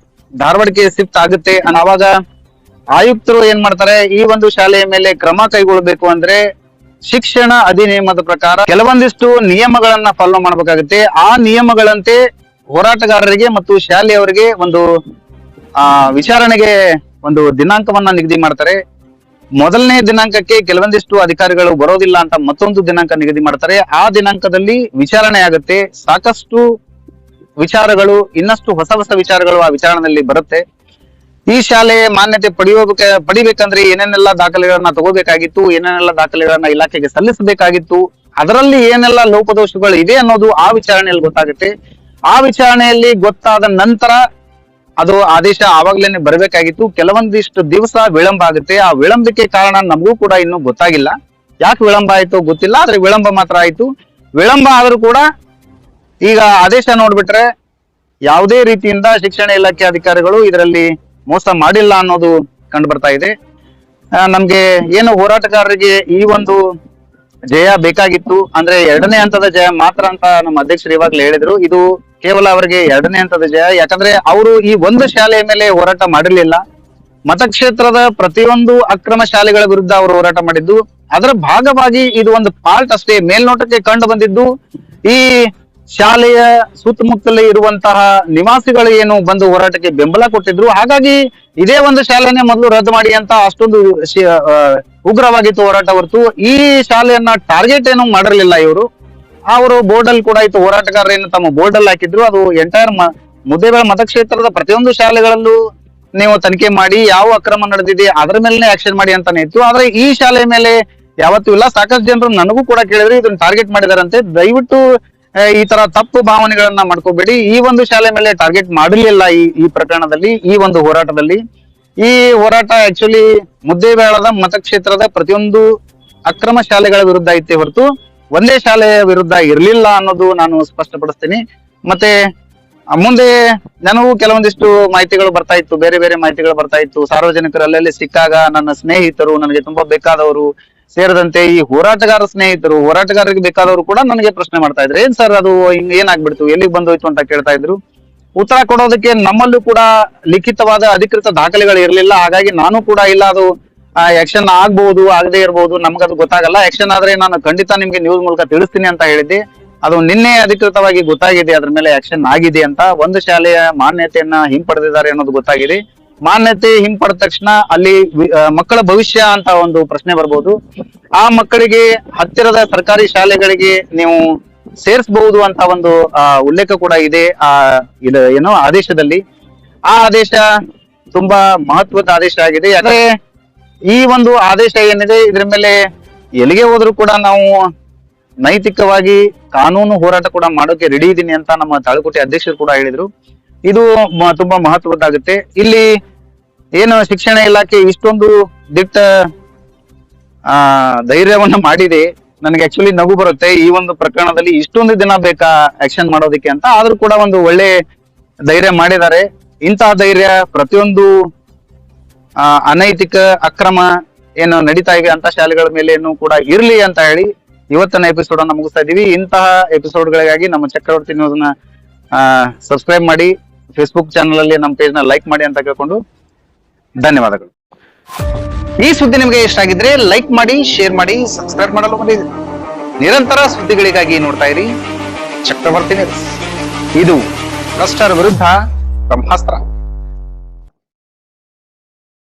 S2: ಧಾರವಾಡಕ್ಕೆ ಶಿಫ್ಟ್ ಆಗುತ್ತೆ ಅವಾಗ ಆಯುಕ್ತರು ಏನ್ ಮಾಡ್ತಾರೆ, ಈ ಒಂದು ಶಾಲೆಯ ಮೇಲೆ ಕ್ರಮ ಕೈಗೊಳ್ಳಬೇಕು ಅಂದ್ರೆ ಶಿಕ್ಷಣ ಅಧಿನಿಯಮದ ಪ್ರಕಾರ ಕೆಲವೊಂದಿಷ್ಟು ನಿಯಮಗಳನ್ನ ಫಾಲೋ ಮಾಡ್ಬೇಕಾಗುತ್ತೆ. ಆ ನಿಯಮಗಳಂತೆ ಹೋರಾಟಗಾರರಿಗೆ ಮತ್ತು ಶಾಲೆಯವರಿಗೆ ಒಂದು ವಿಚಾರಣೆಗೆ ಒಂದು ದಿನಾಂಕವನ್ನ ನಿಗದಿ ಮಾಡ್ತಾರೆ. ಮೊದಲನೇ ದಿನಾಂಕಕ್ಕೆ ಕೆಲವೊಂದಿಷ್ಟು ಅಧಿಕಾರಿಗಳು ಬರೋದಿಲ್ಲ ಅಂತ ಮತ್ತೊಂದು ದಿನಾಂಕ ನಿಗದಿ ಮಾಡ್ತಾರೆ. ಆ ದಿನಾಂಕದಲ್ಲಿ ವಿಚಾರಣೆ ಆಗುತ್ತೆ. ಸಾಕಷ್ಟು ವಿಚಾರಗಳು, ಇನ್ನಷ್ಟು ಹೊಸ ಹೊಸ ವಿಚಾರಗಳು ಆ ವಿಚಾರಣೆಯಲ್ಲಿ ಬರುತ್ತೆ. ಈ ಶಾಲೆ ಮಾನ್ಯತೆ ಪಡಿಬೇಕಂದ್ರೆ ಏನೇನೆಲ್ಲ ದಾಖಲೆಗಳನ್ನ ತಗೋಬೇಕಾಗಿತ್ತು, ಏನೇನೆಲ್ಲ ದಾಖಲೆಗಳನ್ನ ಇಲಾಖೆಗೆ ಸಲ್ಲಿಸಬೇಕಾಗಿತ್ತು, ಅದರಲ್ಲಿ ಏನೆಲ್ಲ ಲೋಪದೋಷಗಳು ಇದೆ ಅನ್ನೋದು ಆ ವಿಚಾರಣೆಯಲ್ಲಿ ಗೊತ್ತಾಗುತ್ತೆ. ಆ ವಿಚಾರಣೆಯಲ್ಲಿ ಗೊತ್ತಾದ ನಂತರ ಅದು ಆದೇಶ ಆವಾಗ್ಲೇನೆ ಬರ್ಬೇಕಾಗಿತ್ತು. ಕೆಲವೊಂದಿಷ್ಟು ದಿವಸ ವಿಳಂಬ ಆಗುತ್ತೆ. ಆ ವಿಳಂಬಕ್ಕೆ ಕಾರಣ ನಮಗೂ ಕೂಡ ಇನ್ನೂ ಗೊತ್ತಾಗಿಲ್ಲ. ಯಾಕೆ ವಿಳಂಬ ಆಯ್ತು ಗೊತ್ತಿಲ್ಲ, ಆದ್ರೆ ವಿಳಂಬ ಮಾತ್ರ ಆಯ್ತು. ವಿಳಂಬ ಆದ್ರೂ ಕೂಡ ಈಗ ಆದೇಶ ನೋಡ್ಬಿಟ್ರೆ ಯಾವುದೇ ರೀತಿಯಿಂದ ಶಿಕ್ಷಣ ಇಲಾಖೆ ಅಧಿಕಾರಿಗಳು ಇದರಲ್ಲಿ ಮೋಸ ಮಾಡಿಲ್ಲ ಅನ್ನೋದು ಕಂಡು ಬರ್ತಾ ಇದೆ. ನಮ್ಗೆ ಏನು ಹೋರಾಟಗಾರರಿಗೆ ಈ ಒಂದು ಜಯ ಬೇಕಾಗಿತ್ತು ಅಂದ್ರೆ 2ನೇ ಹಂತದ ಜಯ ಮಾತ್ರ ಅಂತ ನಮ್ಮ ಅಧ್ಯಕ್ಷರು ಇವಾಗ್ಲೇ ಹೇಳಿದ್ರು. ಇದು ಕೇವಲ ಅವರಿಗೆ 2ನೇ ಹಂತದ ಜಯ. ಯಾಕಂದ್ರೆ ಅವರು ಈ ಒಂದು ಶಾಲೆಯ ಮೇಲೆ ಹೋರಾಟ ಮಾಡಿರ್ಲಿಲ್ಲ. ಮತಕ್ಷೇತ್ರದ ಪ್ರತಿಯೊಂದು ಅಕ್ರಮ ಶಾಲೆಗಳ ವಿರುದ್ಧ ಅವರು ಹೋರಾಟ ಮಾಡಿದ್ದು. ಅದರ ಭಾಗವಾಗಿ ಇದು ಒಂದು ಪಾರ್ಟ್ ಅಷ್ಟೇ. ಮೇಲ್ನೋಟಕ್ಕೆ ಕಂಡು ಬಂದಿದ್ದು ಈ ಶಾಲೆಯ ಸುತ್ತಮುತ್ತಲೇ ಇರುವಂತಹ ನಿವಾಸಿಗಳು ಏನು ಬಂದು ಹೋರಾಟಕ್ಕೆ ಬೆಂಬಲ ಕೊಟ್ಟಿದ್ರು. ಹಾಗಾಗಿ ಇದೇ ಒಂದು ಶಾಲೆನೇ ಮೊದಲು ರದ್ದು ಮಾಡಿ ಅಂತ ಅಷ್ಟೊಂದು ಉಗ್ರವಾಗಿತ್ತು ಹೋರಾಟ ಹೊರತು ಈ ಶಾಲೆಯನ್ನ ಟಾರ್ಗೆಟ್ ಏನು ಮಾಡಿರ್ಲಿಲ್ಲ ಇವರು. ಅವರು ಬೋರ್ಡ್ ಅಲ್ಲಿ ಕೂಡ ಇತ್ತು, ಹೋರಾಟಗಾರರೇನು ತಮ್ಮ ಬೋರ್ಡ್ ಅಲ್ಲಿ ಹಾಕಿದ್ರು. ಅದು ಎಂಟೈರ್ ಮುದ್ದೇಬೇಳೆ ಮತಕ್ಷೇತ್ರದ ಪ್ರತಿಯೊಂದು ಶಾಲೆಗಳಲ್ಲೂ ನೀವು ತನಿಖೆ ಮಾಡಿ ಯಾವ ಅಕ್ರಮ ನಡೆದಿದೆ ಅದರ ಮೇಲೆ ಆಕ್ಷನ್ ಮಾಡಿ ಅಂತಾನೆ ಇತ್ತು. ಆದ್ರೆ ಈ ಶಾಲೆ ಮೇಲೆ ಯಾವತ್ತೂ ಇಲ್ಲ. ಸಾಕಷ್ಟು ಜನರು ನನಗೂ ಕೂಡ ಕೇಳಿದ್ರು ಇದನ್ನ ಟಾರ್ಗೆಟ್ ಮಾಡಿದಾರಂತೆ. ದಯವಿಟ್ಟು ಈ ತರ ತಪ್ಪು ಭಾವನೆಗಳನ್ನ ಮಾಡ್ಕೋಬೇಡಿ. ಈ ಒಂದು ಶಾಲೆ ಮೇಲೆ ಟಾರ್ಗೆಟ್ ಮಾಡಲಿಲ್ಲ ಈ ಪ್ರಕರಣದಲ್ಲಿ, ಈ ಒಂದು ಹೋರಾಟದಲ್ಲಿ. ಈ ಹೋರಾಟ ಆಕ್ಚುಲಿ ಮುದ್ದೇಬೇಳದ ಮತಕ್ಷೇತ್ರದ ಪ್ರತಿಯೊಂದು ಅಕ್ರಮ ಶಾಲೆಗಳ ವಿರುದ್ಧ ಐತೆ ಹೊರತು ಒಂದೇ ಶಾಲೆಯ ವಿರುದ್ಧ ಇರ್ಲಿಲ್ಲ ಅನ್ನೋದು ನಾನು ಸ್ಪಷ್ಟಪಡಿಸ್ತೀನಿ. ಮತ್ತೆ ಮುಂದೆ ನನಗೂ ಕೆಲವೊಂದಿಷ್ಟು ಮಾಹಿತಿಗಳು ಬರ್ತಾ ಇತ್ತು, ಬೇರೆ ಬೇರೆ ಮಾಹಿತಿಗಳು ಬರ್ತಾ ಇತ್ತು. ಸಾರ್ವಜನಿಕರು ಅಲ್ಲಲ್ಲಿ ಸಿಕ್ಕಾಗ ನನ್ನ ಸ್ನೇಹಿತರು, ನನಗೆ ತುಂಬಾ ಬೇಕಾದವರು ಸೇರಿದಂತೆ ಈ ಹೋರಾಟಗಾರ ಸ್ನೇಹಿತರು, ಹೋರಾಟಗಾರರಿಗೆ ಬೇಕಾದವರು ಕೂಡ ನನಗೆ ಪ್ರಶ್ನೆ ಮಾಡ್ತಾ ಇದ್ರು. ಏನ್ ಸರ್ ಅದು ಹಿಂಗ್ ಏನಾಗ್ಬಿಡ್ತು, ಎಲ್ಲಿಗೆ ಬಂದೋಯ್ತು ಅಂತ ಕೇಳ್ತಾ ಇದ್ರು. ಉತ್ತರ ಕೊಡೋದಕ್ಕೆ ನಮ್ಮಲ್ಲೂ ಕೂಡ ಲಿಖಿತವಾದ ಅಧಿಕೃತ ದಾಖಲೆಗಳು ಇರಲಿಲ್ಲ. ಹಾಗಾಗಿ ನಾನು ಕೂಡ ಇಲ್ಲ, ಅದು ಆಕ್ಷನ್ ಆಗ್ಬಹುದು, ಆಗದೆ ಇರಬಹುದು, ನಮ್ಗದು ಗೊತ್ತಾಗಲ್ಲ. ಆಕ್ಷನ್ ಆದ್ರೆ ನಾನು ಖಂಡಿತ ನಿಮ್ಗೆ ನ್ಯೂಸ್ ಮೂಲಕ ತಿಳಿಸ್ತೀನಿ ಅಂತ ಹೇಳಿದ್ದೆ. ಅದು ನಿನ್ನೆ ಅಧಿಕೃತವಾಗಿ ಗೊತ್ತಾಗಿದೆ, ಅದ್ರ ಮೇಲೆ ಆಕ್ಷನ್ ಆಗಿದೆ ಅಂತ. ಒಂದು ಶಾಲೆಯ ಮಾನ್ಯತೆಯನ್ನ ಹಿಂಪಡೆದಿದ್ದಾರೆ ಅನ್ನೋದು ಗೊತ್ತಾಗಿದೆ. ಮಾನ್ಯತೆ ಹಿಂಪಡೆದ ತಕ್ಷಣ ಅಲ್ಲಿ ಮಕ್ಕಳ ಭವಿಷ್ಯ ಅಂತ ಒಂದು ಪ್ರಶ್ನೆ ಬರ್ಬೋದು. ಆ ಮಕ್ಕಳಿಗೆ ಹತ್ತಿರದ ಸರ್ಕಾರಿ ಶಾಲೆಗಳಿಗೆ ನೀವು ಸೇರಿಸಬಹುದು ಅಂತ ಒಂದು ಉಲ್ಲೇಖ ಕೂಡ ಇದೆ ಏನೋ ಆದೇಶದಲ್ಲಿ. ಆ ಆದೇಶ ತುಂಬಾ ಮಹತ್ವದ ಆದೇಶ ಆಗಿದೆ. ಯಾಕಂದ್ರೆ ಈ ಒಂದು ಆದೇಶ ಏನಿದೆ ಇದ್ರ ಮೇಲೆ ಎಲ್ಲಿಗೆ ಹೋದ್ರು ಕೂಡ ನಾವು ನೈತಿಕವಾಗಿ ಕಾನೂನು ಹೋರಾಟ ಕೂಡ ಮಾಡೋಕೆ ರೆಡಿ ಇದೀನಿ ಅಂತ ನಮ್ಮ ತಾಳಕೋಟೆ ಅಧ್ಯಕ್ಷರು ಕೂಡ ಹೇಳಿದ್ರು. ಇದು ತುಂಬಾ ಮಹತ್ವದ್ದಾಗುತ್ತೆ. ಇಲ್ಲಿ ಏನು ಶಿಕ್ಷಣ ಇಲಾಖೆ ಇಷ್ಟೊಂದು ದಿಟ್ಟ ಧೈರ್ಯವನ್ನ ಮಾಡಿದೆ. ನನಗೆ ಆಕ್ಚುಲಿ ನಗು ಬರುತ್ತೆ, ಈ ಒಂದು ಪ್ರಕರಣದಲ್ಲಿ ಇಷ್ಟೊಂದು ದಿನ ಬೇಕಾ ಆಕ್ಷನ್ ಮಾಡೋದಕ್ಕೆ ಅಂತ. ಆದ್ರೂ ಕೂಡ ಒಂದು ಒಳ್ಳೆ ಧೈರ್ಯ ಮಾಡಿದ್ದಾರೆ. ಇಂತಹ ಧೈರ್ಯ ಪ್ರತಿಯೊಂದು ಅನೈತಿಕ ಅಕ್ರಮ ಏನು ನಡೀತಾ ಇವೆ ಅಂತ ಶಾಲೆಗಳ ಮೇಲೆ ಕೂಡ ಇರ್ಲಿ ಅಂತ ಹೇಳಿ ಇವತ್ತಿನ ಎಪಿಸೋಡ್ ಅನ್ನ ಮುಗಿಸ್ತಾ ಇದೀವಿ. ಇಂತಹ ಎಪಿಸೋಡ್ಗಳಿಗಾಗಿ ನಮ್ಮ ಚಕ್ರವರ್ತಿ ನ್ಯೂಸ್ ನ ಸಬ್ಸ್ಕ್ರೈಬ್ ಮಾಡಿ, ಫೇಸ್ಬುಕ್ ಚಾನಲ್ ಅಲ್ಲಿ ನಮ್ಮ ಪೇಜ್ ನ ಲೈಕ್ ಮಾಡಿ ಅಂತ ಕೇಳ್ಕೊಂಡು ಧನ್ಯವಾದಗಳು. ಈ ಸುದ್ದಿ ನಿಮಗೆ ಇಷ್ಟ ಆಗಿದ್ರೆ ಲೈಕ್ ಮಾಡಿ, ಶೇರ್ ಮಾಡಿ, ಸಬ್ಸ್ಕ್ರೈಬ್ ಮಾಡಲು ಮರೆಯದಿರಿ. ನಿರಂತರ ಸುದ್ದಿಗಳಿಗಾಗಿ ನೋಡ್ತಾ ಇರಿ ಚಕ್ರವರ್ತಿ ನ್ಯೂಸ್. ಇದು ಭ್ರಷ್ಟರ ವಿರುದ್ಧ ಬ್ರಹ್ಮಾಸ್ತ್ರ.